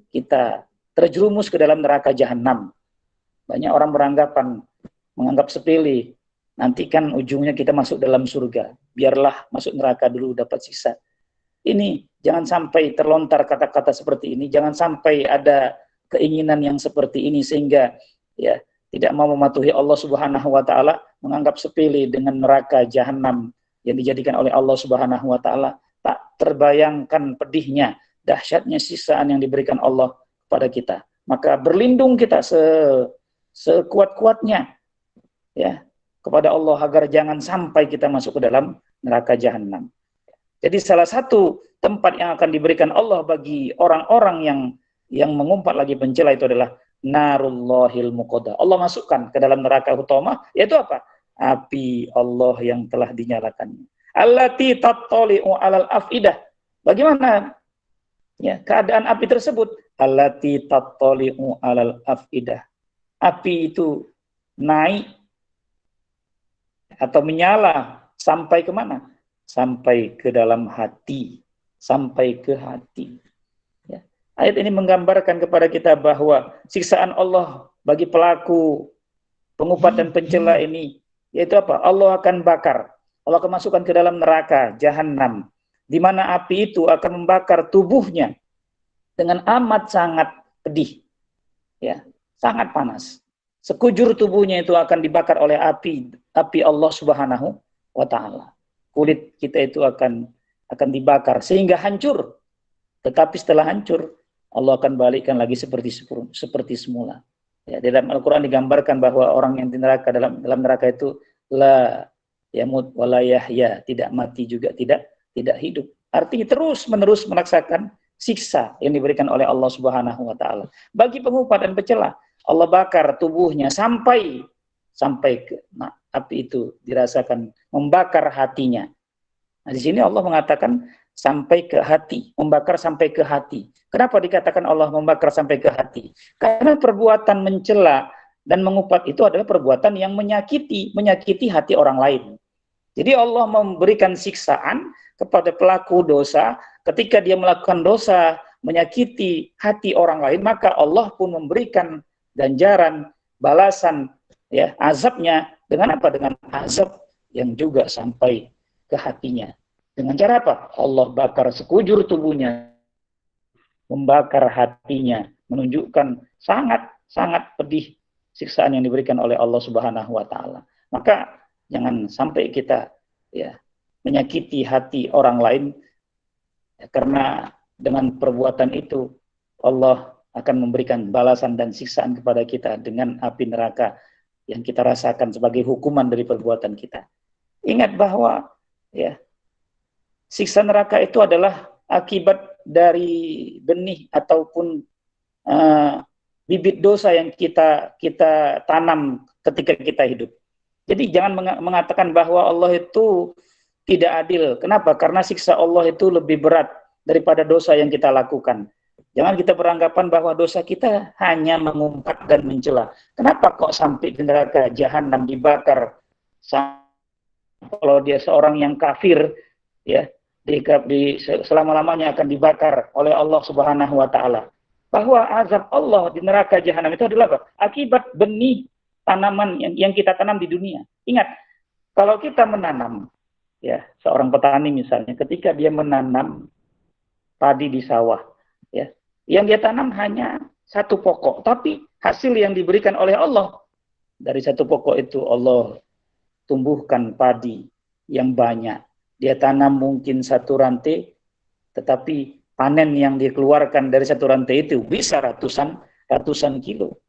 Speaker 2: kita terjerumus ke dalam neraka jahanam. Banyak orang menganggap sepele, nanti kan ujungnya kita masuk dalam surga, biarlah masuk neraka dulu dapat siksa. Ini jangan sampai terlontar kata-kata seperti ini, jangan sampai ada keinginan yang seperti ini sehingga, ya, tidak mau mematuhi Allah Subhanahu wa taala, menganggap sepele dengan neraka jahanam yang dijadikan oleh Allah Subhanahu wa taala. Tak terbayangkan pedihnya, dahsyatnya siksaan yang diberikan Allah kepada kita. Maka berlindung kita sekuat-kuatnya, ya, kepada Allah agar jangan sampai kita masuk ke dalam neraka jahanam. Jadi salah satu tempat yang akan diberikan Allah bagi orang-orang yang mengumpat lagi mencela itu adalah narullahil muqadah. Allah masukkan ke dalam neraka utama, yaitu apa? Api Allah yang telah dinyalakannya. Allati tattali'u 'alal afidah. Bagaimana, ya, keadaan api tersebut? Allati tattali'u 'alal afidah. Api itu naik atau menyala sampai kemana? Sampai ke dalam hati, sampai ke hati. Ya. Ayat ini menggambarkan kepada kita bahwa siksaan Allah bagi pelaku pengupat dan pencela ini, yaitu apa? Allah akan bakar, Allah akan masukkan ke dalam neraka jahanam, di mana api itu akan membakar tubuhnya dengan amat sangat pedih, ya, sangat panas. Sekujur tubuhnya itu akan dibakar oleh api Allah Subhanahu wa taala. Kulit kita itu akan dibakar sehingga hancur. Tetapi setelah hancur, Allah akan balikkan lagi seperti semula. Ya, dalam Al-Qur'an digambarkan bahwa orang yang di neraka, dalam neraka itu la yamut wa la yahya, tidak mati juga tidak hidup. Artinya terus-menerus merasakan siksa yang diberikan oleh Allah Subhanahu wa taala. Bagi pengupat dan pencela, Allah bakar tubuhnya sampai ke api itu dirasakan membakar hatinya. Nah, di sini Allah mengatakan sampai ke hati, membakar sampai ke hati. Kenapa dikatakan Allah membakar sampai ke hati? Karena perbuatan mencela dan mengupat itu adalah perbuatan yang menyakiti hati orang lain. Jadi Allah memberikan siksaan kepada pelaku dosa ketika dia melakukan dosa menyakiti hati orang lain, maka Allah pun memberikan ganjaran, balasan, ya, azabnya dengan apa? Dengan azab yang juga sampai ke hatinya. Dengan cara apa? Allah bakar sekujur tubuhnya, membakar hatinya, menunjukkan sangat pedih siksaan yang diberikan oleh Allah Subhanahu wa taala. Maka jangan sampai kita, ya, menyakiti hati orang lain, ya, karena dengan perbuatan itu Allah akan memberikan balasan dan siksaan kepada kita dengan api neraka yang kita rasakan sebagai hukuman dari perbuatan kita. Ingat bahwa, ya, siksa neraka itu adalah akibat dari benih ataupun bibit dosa yang kita tanam ketika kita hidup. Jadi jangan mengatakan bahwa Allah itu tidak adil. Kenapa? Karena siksa Allah itu lebih berat daripada dosa yang kita lakukan. Jangan kita beranggapan bahwa dosa kita hanya mengumpat dan mencela. Kenapa kok sampai di neraka jahanam dibakar? Kalau dia seorang yang kafir, ya, selama-lamanya akan dibakar oleh Allah Subhanahu wa taala. Bahwa azab Allah di neraka jahanam itu adalah apa? Akibat benih tanaman yang kita tanam di dunia. Ingat, kalau kita menanam, ya, seorang petani misalnya, ketika dia menanam padi di sawah, ya, yang dia tanam hanya satu pokok, tapi hasil yang diberikan oleh Allah dari satu pokok itu Allah tumbuhkan padi yang banyak. Dia tanam mungkin satu rantai, tetapi panen yang dikeluarkan dari satu rantai itu bisa ratusan kilo.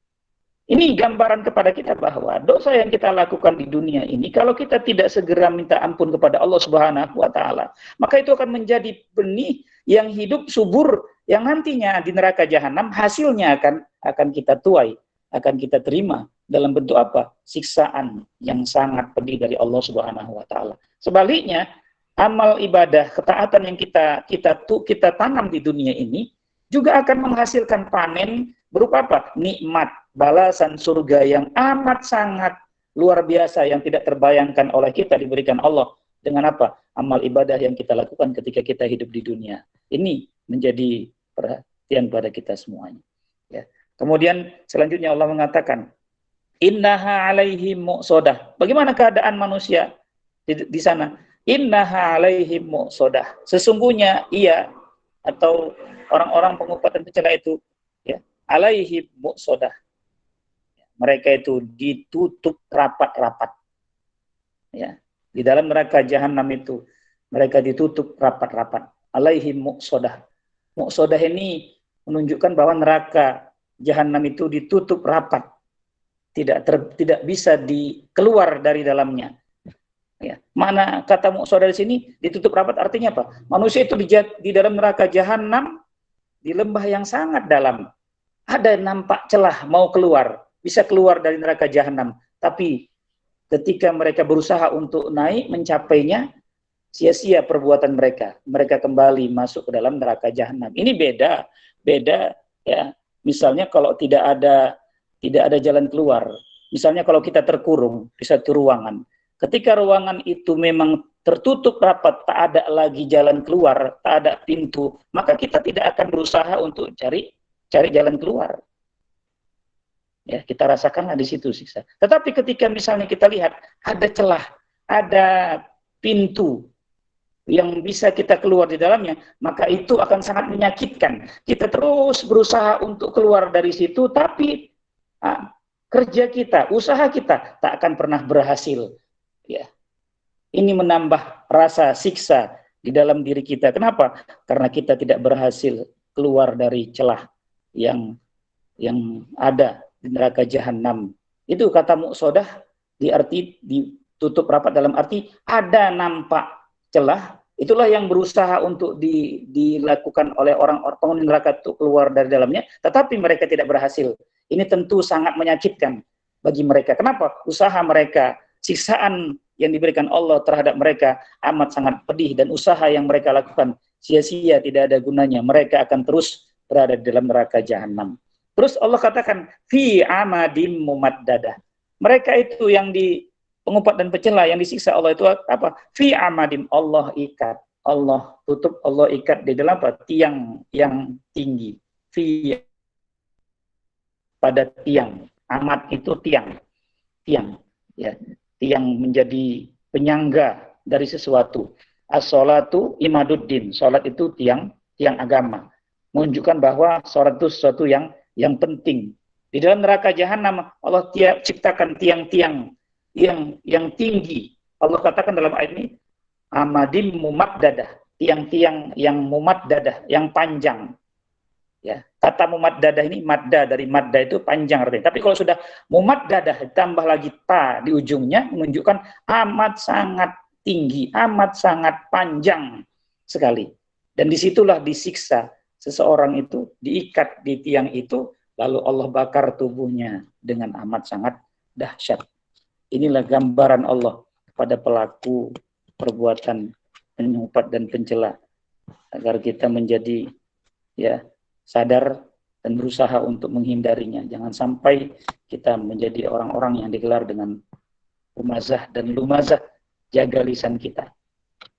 Speaker 2: Ini gambaran kepada kita bahwa dosa yang kita lakukan di dunia ini, kalau kita tidak segera minta ampun kepada Allah Subhanahu wa taala, maka itu akan menjadi benih yang hidup subur, yang nantinya di neraka jahanam hasilnya akan kita tuai, akan kita terima dalam bentuk apa? Siksaan yang sangat pedih dari Allah Subhanahu wa taala. Sebaliknya, amal ibadah, ketaatan yang kita tanam di dunia ini juga akan menghasilkan panen berupa apa? Nikmat, balasan surga yang amat sangat luar biasa yang tidak terbayangkan oleh kita diberikan Allah dengan apa? Amal ibadah yang kita lakukan ketika kita hidup di dunia. Ini menjadi perhatian pada kita semuanya. Ya. Kemudian selanjutnya Allah mengatakan, innaha alaihim muqsadah. Bagaimana keadaan manusia di sana? Innaha alaihim muqsadah. Sesungguhnya ia atau orang-orang pengumpat dan pencela itu, ya, alaihim muqsadah. Mereka itu ditutup rapat-rapat. Ya, di dalam neraka jahanam itu mereka ditutup rapat-rapat. Alaihim muqsadah. Muqsadah ini menunjukkan bahwa neraka jahanam itu ditutup rapat. Tidak bisa dikeluar dari dalamnya. Ya. Mana kata muqsadah di sini ditutup rapat artinya apa? Manusia itu di dalam neraka jahanam, di lembah yang sangat dalam. Ada nampak celah mau keluar, bisa keluar dari neraka jahanam, tapi ketika mereka berusaha untuk naik mencapainya, sia-sia perbuatan mereka. Mereka kembali masuk ke dalam neraka jahanam. Ini beda ya. Misalnya kalau tidak ada jalan keluar. Misalnya kalau kita terkurung di satu ruangan, ketika ruangan itu memang tertutup rapat, tak ada lagi jalan keluar, tak ada pintu, maka kita tidak akan berusaha untuk cari jalan keluar. Ya, kita rasakanlah di situ siksa. Tetapi ketika misalnya kita lihat ada celah, ada pintu yang bisa kita keluar di dalamnya, maka itu akan sangat menyakitkan. Kita terus berusaha untuk keluar dari situ, tapi kerja kita, usaha kita tak akan pernah berhasil. Ya. Ini menambah rasa siksa di dalam diri kita. Kenapa? Karena kita tidak berhasil keluar dari celah yang ada di neraka jahanam. Itu kata muqsadah ditutup rapat dalam arti ada nampak celah. Itulah yang berusaha untuk dilakukan oleh orang-orang penghuni neraka itu keluar dari dalamnya, tetapi mereka tidak berhasil. Ini tentu sangat menyakitkan bagi mereka. Kenapa? Usaha mereka, siksaan yang diberikan Allah terhadap mereka amat sangat pedih, dan usaha yang mereka lakukan sia-sia, tidak ada gunanya. Mereka akan terus berada di dalam neraka jahanam. Terus Allah katakan fi amadim mumaddadah. Mereka itu yang di pengumpat dan pencela yang disiksa Allah itu apa? Fi amadim, Allah ikat, Allah tutup, Allah ikat di dalam apa? Tiang yang tinggi. Fi pada tiang. Amad itu tiang ya. Tiang menjadi penyangga dari sesuatu. As-sholatu imaduddin. Salat itu tiang agama. Menunjukkan bahwa salat itu sesuatu yang penting. Di dalam neraka jahanam Allah ciptakan tiang-tiang yang tinggi. Allah katakan dalam ayat ini amadim mumaddadah, tiang-tiang yang mumaddadah, yang panjang. Ya, kata mumaddadah ini madda, dari madda itu panjang artinya. Tapi kalau sudah mumaddadah ditambah lagi ta di ujungnya menunjukkan amat sangat tinggi, amat sangat panjang sekali. Dan disitulah disiksa seseorang itu, diikat di tiang itu, lalu Allah bakar tubuhnya dengan amat sangat dahsyat. Inilah gambaran Allah pada pelaku perbuatan penyumpat dan pencela, agar kita menjadi ya sadar dan berusaha untuk menghindarinya. Jangan sampai kita menjadi orang-orang yang digelar dengan humazah dan lumazah. Jaga lisan kita.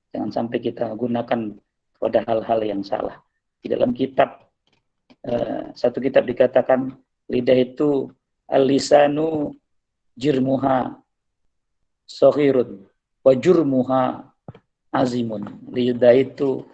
Speaker 2: Jangan sampai kita gunakan pada hal-hal yang salah. Di dalam kitab, satu kitab dikatakan, lidah itu al-lisanu jirmuha sohirun wa jurmuha azimun. Lidah itu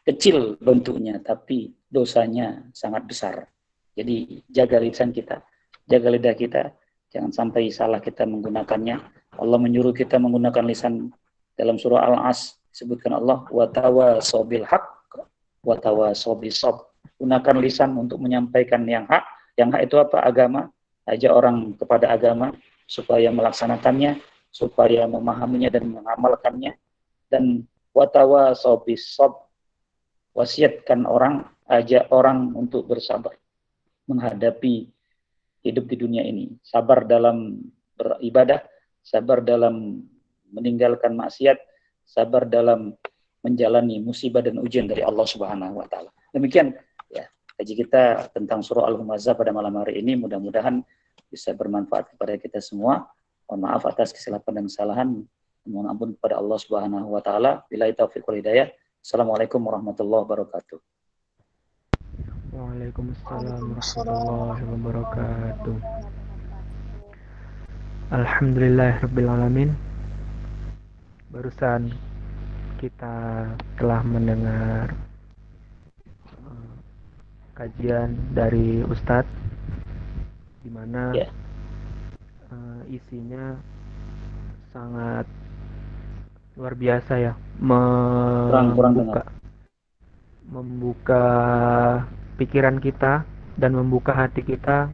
Speaker 2: kecil bentuknya, tapi dosanya sangat besar. Jadi jaga lisan kita, jaga lidah kita, jangan sampai salah kita menggunakannya. Allah menyuruh kita menggunakan lisan dalam surah Al-As, disebutkan Allah wa tawasaw bil haqq wa tawasaw bis sabr. Gunakan lisan untuk menyampaikan yang hak. Yang hak itu apa? Agama. Ajak orang kepada agama supaya melaksanakannya, supaya memahaminya dan mengamalkannya. Dan wa tawasaw bis sabr, wasiatkan orang, ajak orang untuk bersabar menghadapi hidup di dunia ini. Sabar dalam beribadah, sabar dalam meninggalkan maksiat, sabar dalam menjalani musibah dan ujian dari Allah Subhanahu wa taala. Demikian ya kaji kita tentang surah Al-Humazah pada malam hari ini, mudah-mudahan bisa bermanfaat kepada kita semua. Mohon maaf atas kesilapan dan kesalahan. Mohon ampun kepada Allah Subhanahu wa taala. Billahi taufiq wal hidayah. Assalamualaikum warahmatullahi wabarakatuh.
Speaker 1: Waalaikumsalam warahmatullahi wabarakatuh. Alhamdulillahirrabbilalamin. Barusan kita telah mendengar kajian dari Ustadz, di mana isinya sangat luar biasa ya, membuka pikiran kita dan membuka hati kita,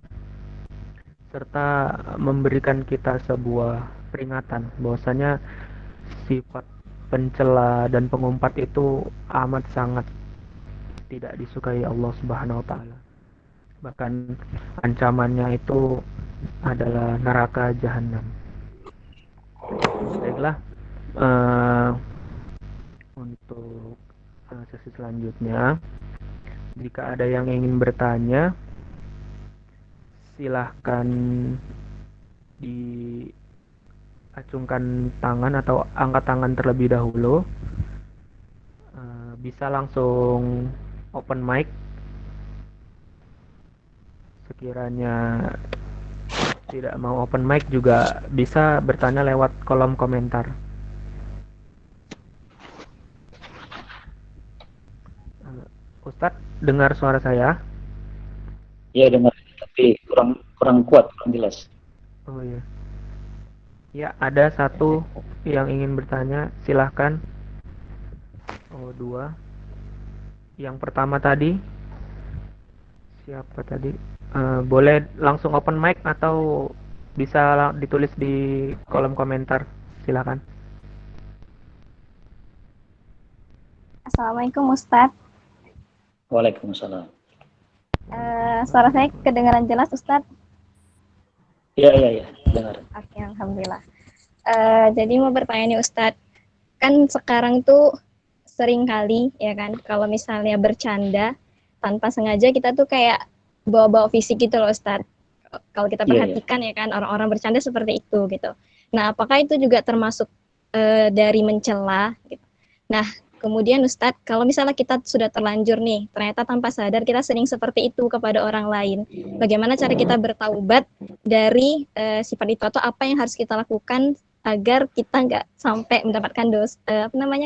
Speaker 1: serta memberikan kita sebuah peringatan bahwasanya sifat pencela dan pengumpat itu amat sangat tidak disukai Allah Subhanahu wa taala. Bahkan ancamannya itu adalah neraka jahanam. Baiklah, untuk sesi selanjutnya, jika ada yang ingin bertanya, silahkan diacungkan tangan atau angkat tangan terlebih dahulu. Bisa langsung open mic. Sekiranya tidak mau open mic juga bisa bertanya lewat kolom komentar. Ustadz, dengar suara saya?
Speaker 2: Iya dengar, tapi kurang kuat, kurang jelas.
Speaker 1: Oh iya. Ya, ada satu yang ingin bertanya, silahkan. Oh, dua. Yang pertama tadi, siapa tadi? Boleh langsung open mic atau bisa ditulis di kolom komentar, silahkan.
Speaker 3: Assalamualaikum Ustadz.
Speaker 2: Waalaikumsalam.
Speaker 3: Suara saya kedengaran jelas Ustadz?
Speaker 2: Iya, dengar.
Speaker 3: Oke, alhamdulillah. Jadi mau bertanya nih Ustadz, kan sekarang tuh sering kali ya kan, kalau misalnya bercanda tanpa sengaja kita tuh kayak bawa-bawa fisik gitu loh Ustadz. Kalau kita perhatikan ya kan, orang-orang bercanda seperti itu gitu. Nah, apakah itu juga termasuk dari mencela gitu? Nah, kemudian Ustadz, kalau misalnya kita sudah terlanjur nih, ternyata tanpa sadar kita sering seperti itu kepada orang lain. Bagaimana cara kita bertaubat dari sifat itu, atau apa yang harus kita lakukan agar kita nggak sampai mendapatkan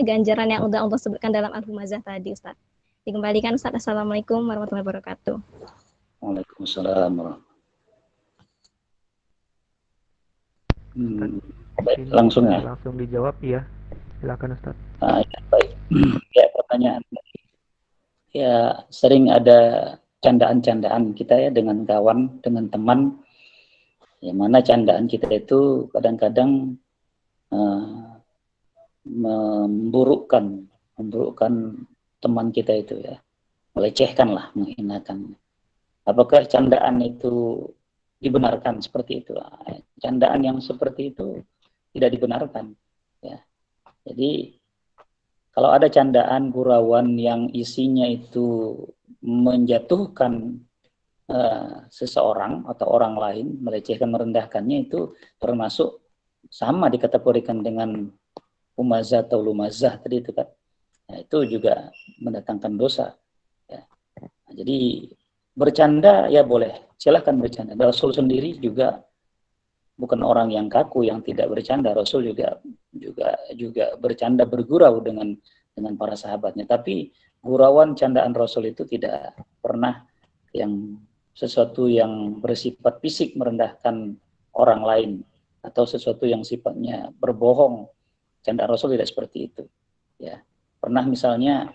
Speaker 3: ganjaran yang udah Allah sebutkan dalam Al-Humazah tadi, Ustadz. Dikembalikan Ustadz. Assalamualaikum warahmatullahi wabarakatuh.
Speaker 2: Waalaikumsalam. Baik, langsung ya.
Speaker 1: Langsung dijawab ya. Silakan Ustadz.
Speaker 2: Baik. Ya, pertanyaan. Ya, sering ada candaan-candaan kita ya dengan kawan, dengan teman. Yang mana candaan kita itu kadang-kadang memburukkan teman kita itu ya. Melecehkan lah, menghinakan. Apakah candaan itu dibenarkan seperti itu? Candaan yang seperti itu tidak dibenarkan. Ya. Jadi kalau ada candaan gurauan yang isinya itu menjatuhkan seseorang atau orang lain, melecehkan, merendahkannya, itu termasuk sama dikategorikan dengan umazah atau lumazah tadi itu kan. Nah, itu juga mendatangkan dosa. Ya. Nah, jadi bercanda ya boleh, silahkan bercanda. Rasul sendiri juga bukan orang yang kaku, yang tidak bercanda. Rasul juga bercanda, bergurau dengan para sahabatnya. Tapi gurauan candaan Rasul itu tidak pernah yang sesuatu yang bersifat fisik merendahkan orang lain atau sesuatu yang sifatnya berbohong. Candaan Rasul tidak seperti itu. Ya, pernah misalnya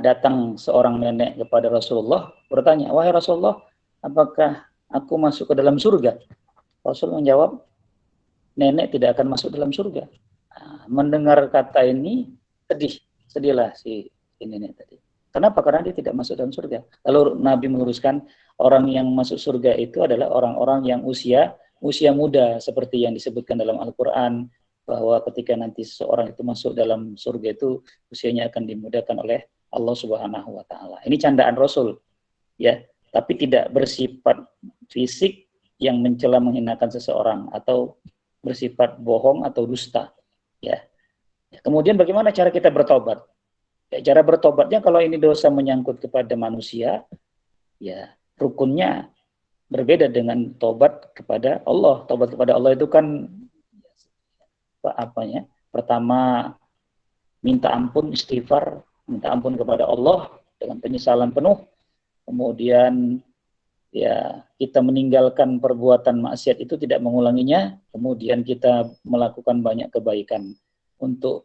Speaker 2: datang seorang nenek kepada Rasulullah bertanya, "Wahai Rasulullah, apakah aku masuk ke dalam surga?" Rasul menjawab, "Nenek tidak akan masuk dalam surga." Mendengar kata ini sedihlah si nenek tadi. Kenapa? Karena dia tidak masuk dalam surga. Lalu Nabi meluruskan, orang yang masuk surga itu adalah orang-orang yang usia muda, seperti yang disebutkan dalam Al-Quran, bahwa ketika nanti seseorang itu masuk dalam surga itu usianya akan dimudahkan oleh Allah Subhanahu wa taala. Ini candaan Rasul, ya, tapi tidak bersifat fisik yang mencela, menghinakan seseorang atau bersifat bohong atau dusta, ya. Kemudian bagaimana cara kita bertobat? Ya, cara bertobatnya kalau ini dosa menyangkut kepada manusia, ya rukunnya berbeda dengan tobat kepada Allah. Tobat kepada Allah itu kan pertama minta ampun, istighfar, minta ampun kepada Allah dengan penyesalan penuh. Kemudian ya kita meninggalkan perbuatan maksiat itu, tidak mengulanginya. Kemudian kita melakukan banyak kebaikan untuk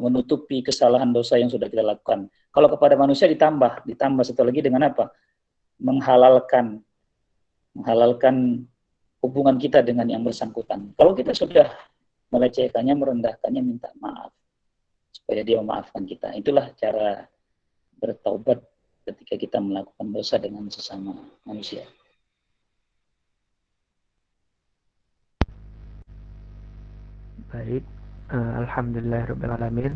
Speaker 2: menutupi kesalahan dosa yang sudah kita lakukan. Kalau kepada manusia ditambah satu lagi dengan apa? Menghalalkan hubungan kita dengan yang bersangkutan. Kalau kita sudah melecehkannya, merendahkannya, minta maaf supaya dia memaafkan kita. Itulah cara bertaubat ketika kita melakukan dosa dengan sesama manusia.
Speaker 1: Baik. Alhamdulillahirrahmanirrahim,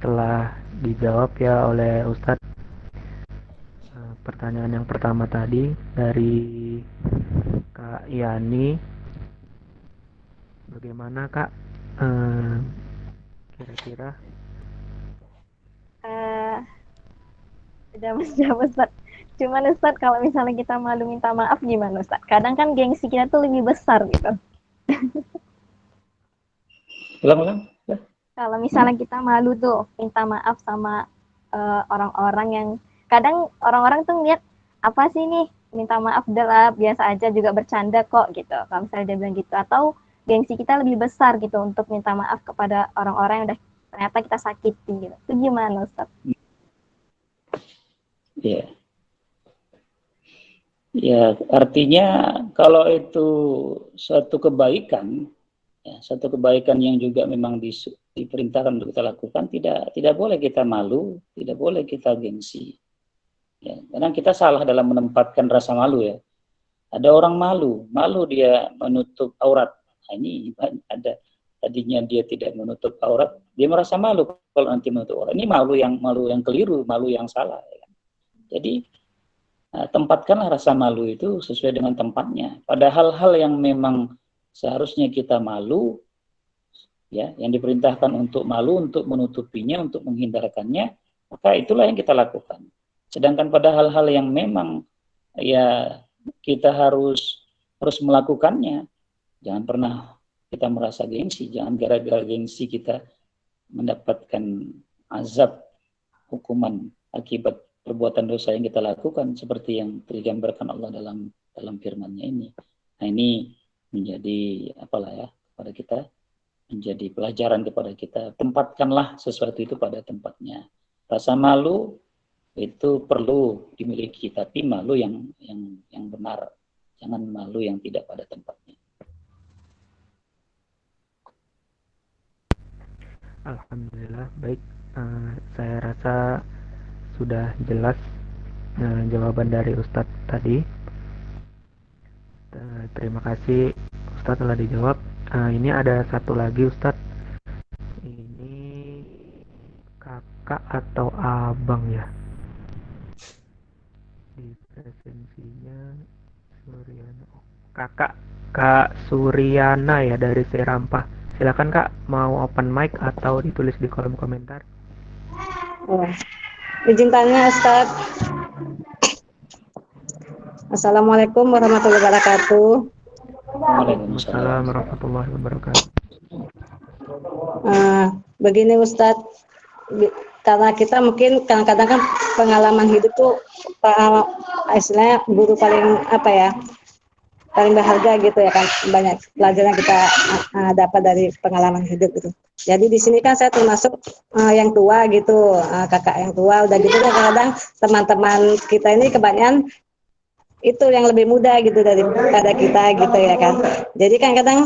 Speaker 1: telah dijawab ya oleh Ustadz. Pertanyaan yang pertama tadi dari Kak Yani, bagaimana Kak kira-kira?
Speaker 3: Udah menjawab Ustadz. Cuman Ustadz, kalau misalnya kita malu minta maaf gimana Ustadz? Kadang kan gengsi kita tuh lebih besar gitu.
Speaker 2: Ulang.
Speaker 3: Kalau misalnya kita malu tuh minta maaf sama orang-orang yang kadang orang-orang tuh ngeliat apa sih nih, minta maaf udahlah biasa aja, juga bercanda kok gitu. Kalau misalnya dia bilang gitu, atau gengsi kita lebih besar gitu untuk minta maaf kepada orang-orang yang udah ternyata kita sakiti gitu. Itu gimana Ustaz?
Speaker 2: Iya. Ya, artinya kalau itu suatu kebaikan, ya, satu kebaikan yang juga memang diperintahkan untuk kita lakukan, tidak boleh kita malu, tidak boleh kita gengsi. Ya, kadang kita salah dalam menempatkan rasa malu ya. Ada orang malu dia menutup aurat. Nah, ini ada tadinya dia tidak menutup aurat, dia merasa malu kalau nanti menutup aurat. Ini malu yang keliru, malu yang salah. Ya. Jadi tempatkanlah rasa malu itu sesuai dengan tempatnya. Pada hal-hal yang memang seharusnya kita malu, ya, yang diperintahkan untuk malu, untuk menutupinya, untuk menghindarkannya, maka itulah yang kita lakukan. Sedangkan pada hal-hal yang memang ya kita harus melakukannya, jangan pernah kita merasa gengsi, jangan gara-gara gengsi kita mendapatkan azab, hukuman akibat perbuatan dosa yang kita lakukan, seperti yang digambarkan Allah dalam firman-Nya ini. Nah, ini menjadi kepada kita, menjadi pelajaran kepada kita. Tempatkanlah sesuatu itu pada tempatnya. Rasa malu itu perlu dimiliki, tapi malu yang benar, jangan malu yang tidak pada tempatnya.
Speaker 1: Alhamdulillah, baik. Saya rasa sudah jelas jawaban dari Ustadz tadi. Terima kasih Ustadz telah dijawab. Ini ada satu lagi Ustadz. Ini kakak atau abang ya? Inisialnya Suryana. Kak Suryana ya dari Serampah. Silakan Kak, mau open mic atau ditulis di kolom komentar.
Speaker 5: Izin tanya Ustaz. Assalamualaikum warahmatullahi wabarakatuh.
Speaker 1: Waalaikumsalam warahmatullahi wabarakatuh.
Speaker 5: Begini Ustadz, karena kita mungkin kadang-kadang kan pengalaman hidup tuh istilahnya guru paling paling berharga gitu ya kan, banyak pelajaran kita dapat dari pengalaman hidup gitu. Jadi di sini kan saya termasuk yang tua gitu, kakak yang tua, udah gitu kadang-kadang teman-teman kita ini kebanyakan itu yang lebih muda gitu daripada kita gitu ya kan. Jadi kan kadang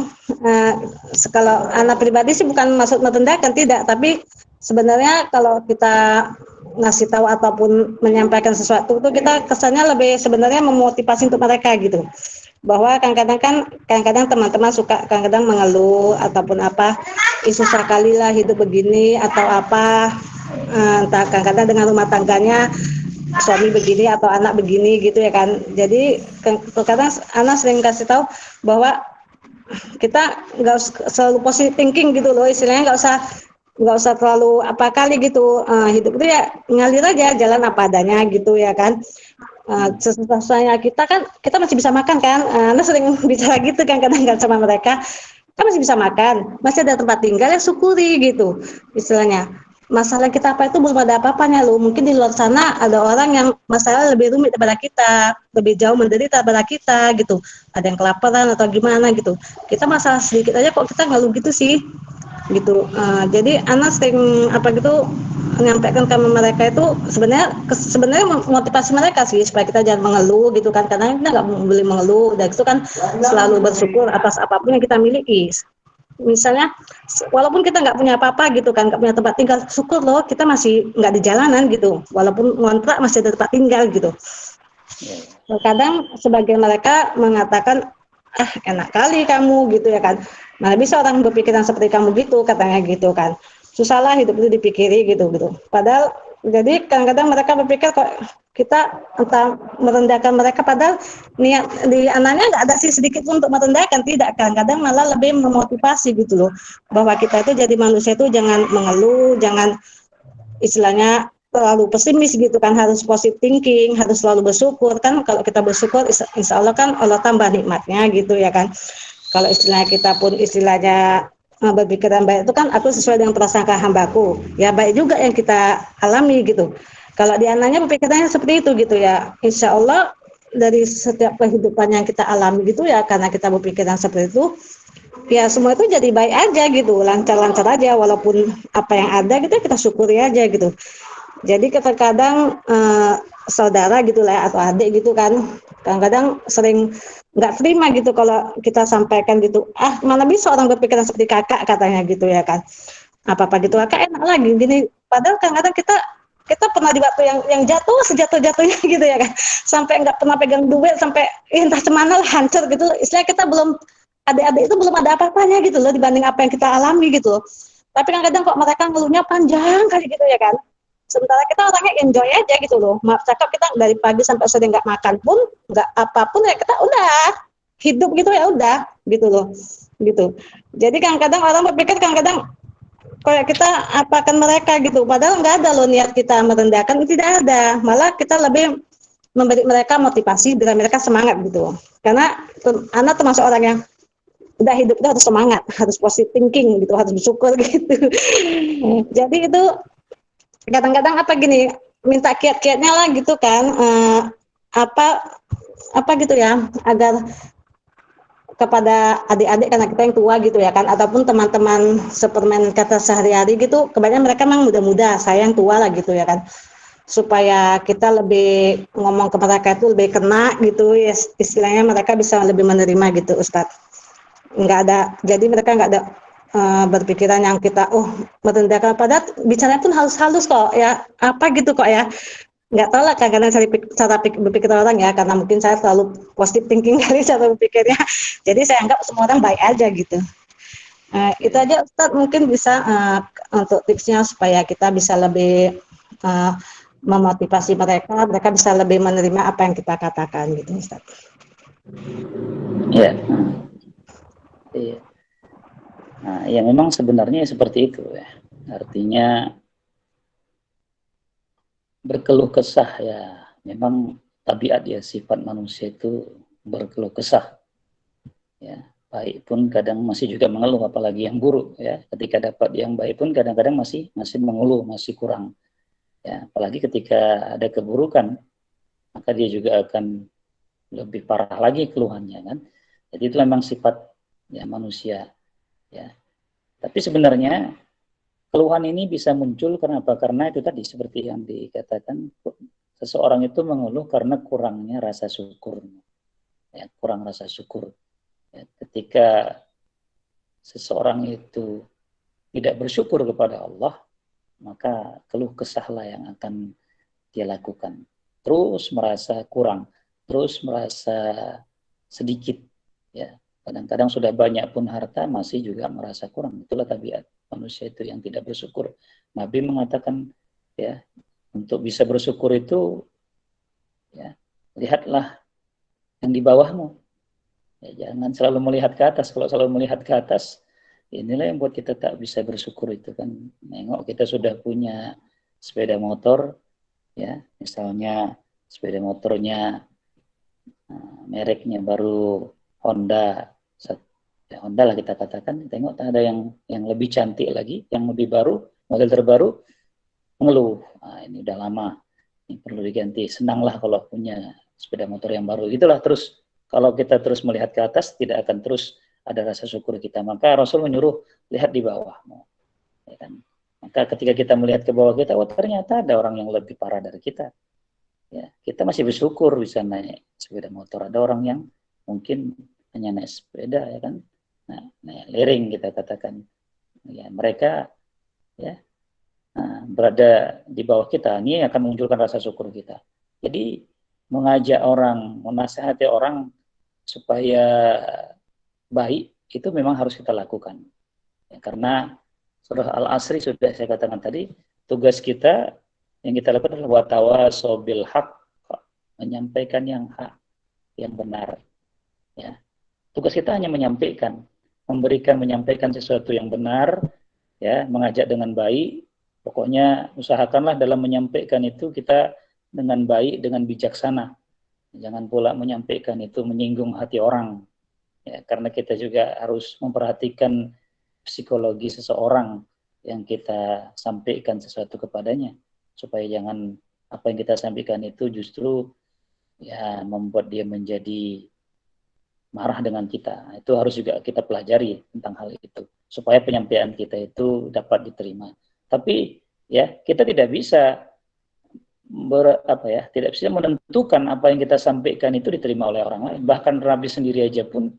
Speaker 5: kalau anak pribadi sih bukan maksud merendahkan, tidak, tapi sebenarnya kalau kita ngasih tahu ataupun menyampaikan sesuatu itu kita kesannya lebih sebenarnya memotivasi untuk mereka gitu. Bahwa kadang-kadang teman-teman suka kadang-kadang mengeluh ataupun apa, susah kali lah hidup begini atau apa, entah kadang-kadang dengan rumah tangganya suami begini atau anak begini gitu ya kan. Jadi kadang anak sering kasih tahu bahwa kita nggak selalu positive thinking gitu loh, istilahnya nggak usah terlalu apa kali gitu, hidup itu ya ngalir aja, jalan apa adanya gitu ya kan. Sesusahnya kita masih bisa makan kan, anak sering bicara gitu kan kadang-kadang sama mereka, kan masih bisa makan, masih ada tempat tinggal, ya syukuri gitu istilahnya. Masalah kita apa itu belum ada apa-apanya loh. Mungkin di luar sana ada orang yang masalah lebih rumit daripada kita, lebih jauh menderita daripada kita gitu. Ada yang kelaparan atau gimana gitu. Kita masalah sedikit aja kok kita ngeluh gitu sih, gitu. Jadi anak sering menyampaikan ke mereka itu sebenarnya motivasi mereka sih supaya kita jangan mengeluh gitu kan. Karena kita nggak boleh mengeluh. Dan itu kan selalu bersyukur atas apapun yang kita miliki. Misalnya walaupun kita nggak punya apa-apa gitu kan, nggak punya tempat tinggal, syukur loh kita masih nggak di jalanan gitu, walaupun ngontrak masih ada tempat tinggal gitu. Kadang sebagian mereka mengatakan enak kali kamu gitu ya kan, mana bisa orang berpikiran seperti kamu gitu, katanya gitu kan, susahlah hidup itu dipikiri gitu. Padahal jadi kadang-kadang mereka berpikir kok kita entah merendahkan mereka, padahal niat di anaknya nggak ada sih sedikit pun untuk merendahkan, tidak, kadang-kadang malah lebih memotivasi gitu loh, bahwa kita itu jadi manusia itu jangan mengeluh, jangan istilahnya terlalu pesimis gitu kan, harus positive thinking, harus selalu bersyukur kan. Kalau kita bersyukur insya Allah kan Allah tambah nikmatnya gitu ya kan. Kalau istilahnya kita pun istilahnya berpikiran baik itu kan aku sesuai dengan prasangka hambaku, ya baik juga yang kita alami gitu. Kalau di anaknya berpikirannya seperti itu gitu ya, insya Allah dari setiap kehidupan yang kita alami gitu ya, karena kita berpikiran seperti itu ya semua itu jadi baik aja gitu, lancar-lancar aja, walaupun apa yang ada gitu kita syukuri aja gitu. Jadi kadang-kadang saudara gitu lah atau adik gitu kan, kadang-kadang sering nggak terima gitu kalau kita sampaikan gitu, mana bisa orang berpikiran seperti kakak, katanya gitu ya kan, apa-apa gitu kakak enak lagi gini. Padahal kadang-kadang kita pernah di waktu yang sejatuh-jatuhnya gitu ya kan, sampai nggak pernah pegang duit, sampai entah cemana lah, hancur gitu. Istilah kita belum, adik-adik itu belum ada apa-apanya gitu loh dibanding apa yang kita alami gitu loh. Tapi kadang-kadang kok mereka ngeluhnya panjang kali gitu ya kan. Sementara kita orangnya enjoy aja gitu loh. Maaf cakap, kita dari pagi sampai sore nggak makan pun, nggak apapun ya kita udah hidup gitu ya udah gitu loh. Gitu. Jadi kadang-kadang orang berpikir kadang-kadang kayak kita apakan mereka gitu. Padahal nggak ada loh niat kita merendahkan, tidak ada. Malah kita lebih memberi mereka motivasi biar mereka semangat gitu. Karena anak termasuk orang yang udah hidup itu harus semangat, harus positive thinking gitu, harus bersyukur gitu. Jadi itu kadang-kadang minta kiat-kiatnya lah gitu kan, apa gitu ya, agar kepada adik-adik karena kita yang tua gitu ya kan, ataupun teman-teman sepermen kata sehari-hari gitu, kebanyakan mereka memang muda-muda, saya yang tua lah gitu ya kan, supaya kita lebih ngomong ke mereka itu lebih kena gitu ya, istilahnya mereka bisa lebih menerima gitu Ustadz. Jadi mereka nggak ada berpikiran yang kita merendahkan, padahal bicaranya pun halus-halus kok ya, apa gitu kok ya, nggak tahu lah karena cara berpikir orang ya, karena mungkin saya selalu positive thinking kali cara berpikirnya, jadi saya anggap semua orang baik aja gitu. Itu aja Ustadz, mungkin bisa untuk tipsnya supaya kita bisa lebih memotivasi mereka, mereka bisa lebih menerima apa yang kita katakan gitu, Ustaz.
Speaker 2: Ya, iya. Nah, ya memang sebenarnya seperti itu ya. Artinya berkeluh kesah ya. Memang tabiat ya, sifat manusia itu berkeluh kesah. Ya, baik pun kadang masih juga mengeluh, apalagi yang buruk ya. Ketika dapat yang baik pun kadang-kadang masih mengeluh, masih kurang. Ya, apalagi ketika ada keburukan, maka dia juga akan lebih parah lagi keluhannya kan. Jadi itu memang sifat ya manusia ya. Tapi sebenarnya keluhan ini bisa muncul karena apa? Karena itu tadi seperti yang dikatakan, seseorang itu mengeluh karena kurangnya rasa syukur. Ya, kurang rasa syukur. Ya, ketika seseorang itu tidak bersyukur kepada Allah, maka keluh kesahlah yang akan dia lakukan. Terus merasa kurang, terus merasa sedikit. Ya, kadang-kadang sudah banyak pun harta masih juga merasa kurang. Itulah tabiat manusia itu yang tidak bersyukur. Nabi mengatakan ya, untuk bisa bersyukur itu ya, lihatlah yang di bawahmu. Ya, jangan selalu melihat ke atas. Kalau selalu melihat ke atas, inilah yang buat kita tak bisa bersyukur itu kan. Nengok kita sudah punya sepeda motor, ya, misalnya sepeda motornya mereknya baru Honda, ya Honda lah kita katakan, tengok ada yang lebih cantik lagi, yang lebih baru, model terbaru, mengeluh, ini udah lama, ini perlu diganti. Senanglah kalau punya sepeda motor yang baru. Itulah terus, kalau kita terus melihat ke atas, tidak akan terus ada rasa syukur kita. Maka Rasul menyuruh, lihat di bawah. Ya kan? Maka ketika kita melihat ke bawah kita, oh ternyata ada orang yang lebih parah dari kita. Ya, kita masih bersyukur bisa naik sepeda motor. Ada orang yang mungkin hanya naik sepeda, ya kan, naik lereng kita katakan. Ya, mereka ya berada di bawah kita. Ini akan menunjukkan rasa syukur kita. Jadi mengajak orang, menasihati orang supaya baik itu memang harus kita lakukan. Ya, karena surah Al-Asri sudah saya katakan tadi, tugas kita yang kita lakukan adalah watawasaw bil haq, menyampaikan yang hak, yang benar. Ya. Tugas kita hanya menyampaikan, menyampaikan sesuatu yang benar, ya, mengajak dengan baik. Pokoknya usahakanlah dalam menyampaikan itu kita dengan baik, dengan bijaksana. Jangan pula menyampaikan itu menyinggung hati orang. Ya, karena kita juga harus memperhatikan psikologi seseorang yang kita sampaikan sesuatu kepadanya, supaya jangan apa yang kita sampaikan itu justru ya membuat dia menjadi marah dengan kita. Itu harus juga kita pelajari tentang hal itu, supaya penyampaian kita itu dapat diterima. Tapi ya kita tidak bisa tidak bisa menentukan apa yang kita sampaikan itu diterima oleh orang lain. Bahkan Nabi sendiri pun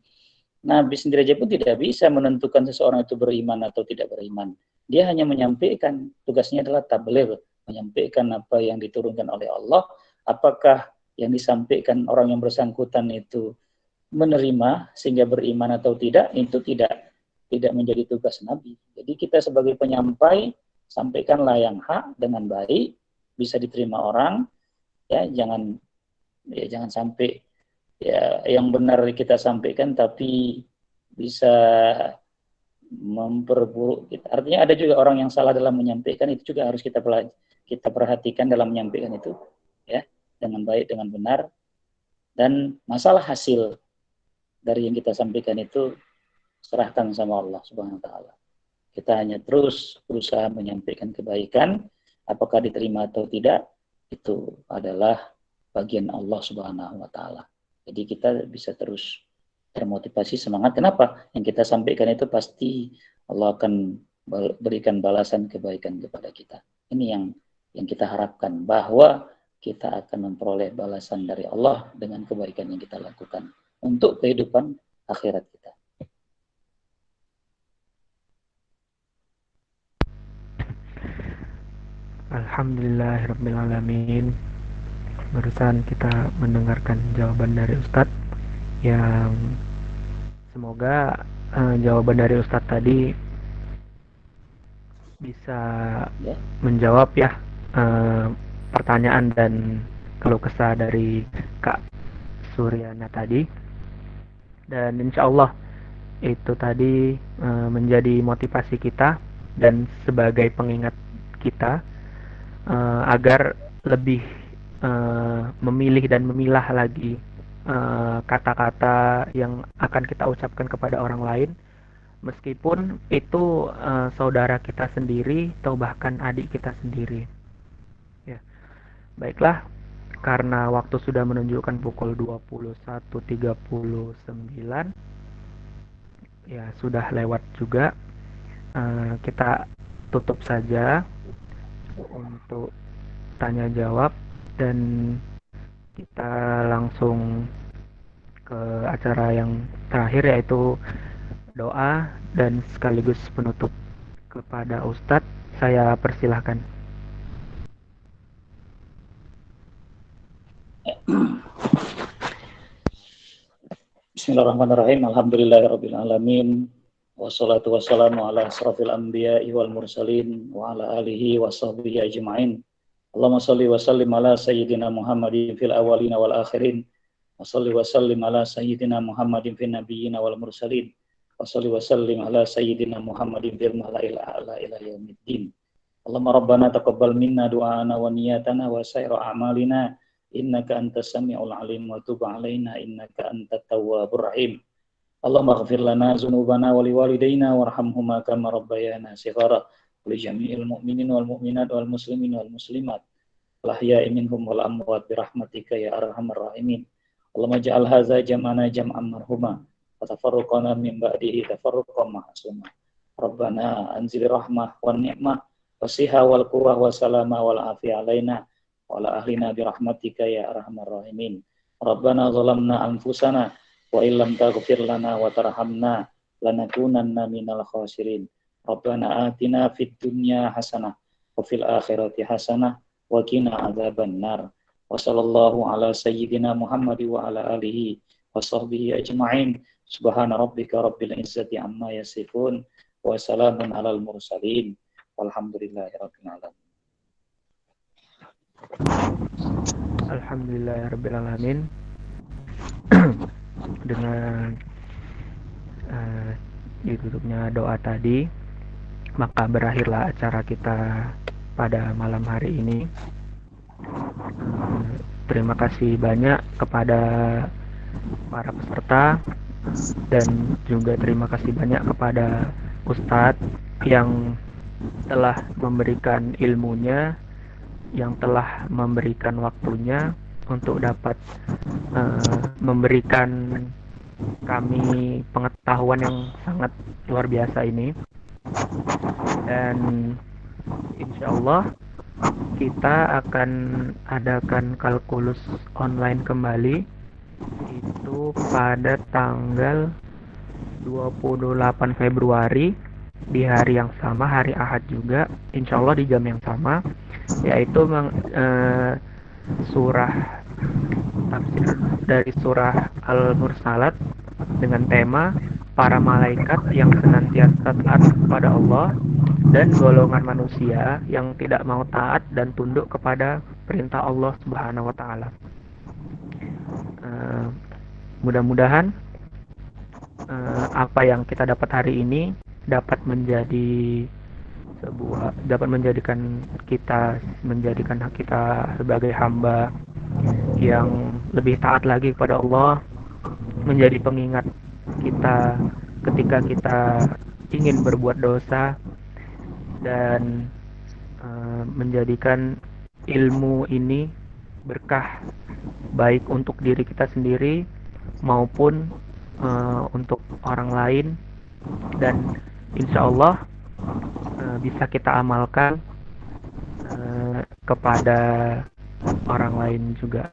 Speaker 2: tidak bisa menentukan seseorang itu beriman atau tidak beriman. Dia hanya menyampaikan, tugasnya adalah tabligh, menyampaikan apa yang diturunkan oleh Allah. Apakah yang disampaikan orang yang bersangkutan itu menerima sehingga beriman atau tidak, itu tidak menjadi tugas Nabi. Jadi kita sebagai penyampai, sampaikanlah yang hak dengan baik, bisa diterima orang, ya jangan sampai ya yang benar kita sampaikan tapi bisa memperburuk kita. Artinya ada juga orang yang salah dalam menyampaikan, itu juga harus kita perhatikan dalam menyampaikan itu, ya, dengan baik, dengan benar. Dan masalah hasil dari yang kita sampaikan itu serahkan sama Allah Subhanahu wa taala. Kita hanya terus berusaha menyampaikan kebaikan, apakah diterima atau tidak itu adalah bagian Allah Subhanahu wa taala. Jadi kita bisa terus termotivasi, semangat. Kenapa? Yang kita sampaikan itu pasti Allah akan berikan balasan kebaikan kepada kita. Ini yang kita harapkan, bahwa kita akan memperoleh balasan dari Allah dengan kebaikan yang kita lakukan untuk kehidupan akhirat kita.
Speaker 1: Alhamdulillahirrabbilalamin. Barusan kita mendengarkan jawaban dari Ustadz, yang semoga jawaban dari Ustadz tadi bisa menjawab ya pertanyaan dan keluh kesah dari Kak Suryana tadi. Dan insya Allah itu tadi menjadi motivasi kita dan sebagai pengingat kita agar lebih memilih dan memilah lagi kata-kata yang akan kita ucapkan kepada orang lain, meskipun itu saudara kita sendiri atau bahkan adik kita sendiri. Ya, baiklah, karena waktu sudah menunjukkan pukul 21.39, ya sudah lewat juga. Kita tutup saja untuk tanya jawab dan kita langsung ke acara yang terakhir, yaitu doa dan sekaligus penutup. Kepada Ustadz saya persilahkan.
Speaker 2: Bismillahirrahmanirrahim. Alhamdulillahirabbil alamin. Wassalatu wassalamu ala asrafil anbiya'i wal mursalin wa ala alihi wa sahbihi ajma'in. Allahumma shalli wa sallim ala sayyidina Muhammadin fil awwalina wal akhirin. Wa shalli wa sallim ala sayyidina Muhammadin fil nabiyyin wal mursalin. Wa shalli wa sallim ala sayyidina Muhammadin fil mala'il a'la ila yaumiddin. Allahumma rabbana taqabbal minna du'ana wa niyatana wa sayra a'malina innaka antas sami'ul alim wa tub 'alaina innaka antat tawwabur rahim. Allahumma ighfir lana dzunubana wa liwalidayna warhamhuma kama rabbayana shighara. Li jami'il mu'minin wal mu'minat wal muslimin wal muslimat al ahya'i minhum wal amwat bi rahmatika ya arhamar rahimin. Allahumma ja'al hadza jam'ana jam'an marhuma wa tafarruqana min ba'dihi tafarruqan ma'suma. Rabbana anzil rahmah wan ni'mah wasiha wal quwwah wa salama wal afiyah alaina wa ala ahlina bi rahmatika ya arhamar rahimin. Rabbana zalamna anfusana wa illam taghfir lana wa tarhamna lanakunanna minal khasirin. Rabbana atina fid dunya hasanah wa fil akhirati hasanah wa qina adzaban nar. Wa sallallahu ala sayyidina Muhammad wa ala alihi wa sahbihi ajma'in. Subhana rabbika rabbil izzati amma yasifun wa salamun alal mursalin. Walhamdulillahi rabbil alamin.
Speaker 1: Alhamdulillahirabbil alamin. Dengan ditutupnya doa tadi, maka berakhirlah acara kita pada malam hari ini. Terima kasih banyak kepada para peserta dan juga terima kasih banyak kepada Ustadz yang telah memberikan ilmunya, yang telah memberikan waktunya untuk dapat memberikan kami pengetahuan yang sangat luar biasa ini. Dan insya Allah kita akan adakan kalkulus online kembali itu pada tanggal 28 Februari di hari yang sama, hari Ahad juga, insya Allah di jam yang sama, yaitu surah tafsir dari surah Al-Mursalat dengan tema para malaikat yang senantiasa taat kepada Allah dan golongan manusia yang tidak mau taat dan tunduk kepada perintah Allah Subhanahu wa taala. Mudah-mudahan apa yang kita dapat hari ini dapat menjadikan kita sebagai hamba yang lebih taat lagi kepada Allah, menjadi pengingat kita ketika kita ingin berbuat dosa, dan menjadikan ilmu ini berkah baik untuk diri kita sendiri maupun untuk orang lain, dan insya Allah bisa kita amalkan kepada orang lain juga.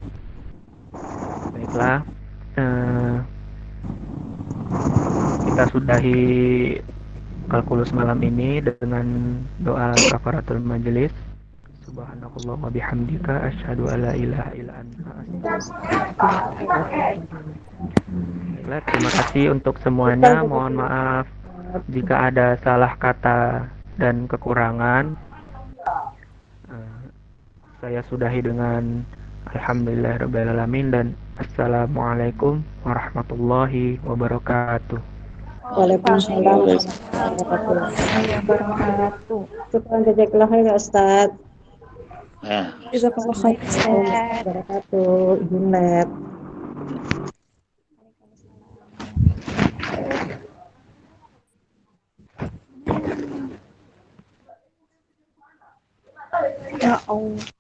Speaker 1: Baiklah, kita sudahi kalkulus malam ini dengan doa kafaratul majelis. Subhanakallah wa bihamdika asyhadu alla ilaha illa anta astaghfiruka. Baiklah, terima kasih untuk semuanya. Mohon maaf jika ada salah kata dan kekurangan. saya sudahi dengan alhamdulillahirrabbilalamin dan assalamualaikum warahmatullahi wabarakatuh.
Speaker 5: Waalaikumsalam warahmatullahi wabarakatuh. Syukran jazakallah khair ya Ustaz.
Speaker 2: Nah,
Speaker 5: Jazakallah khair Ustaz. Wabarakatuh. Ibu Lab.
Speaker 3: Ya Allah.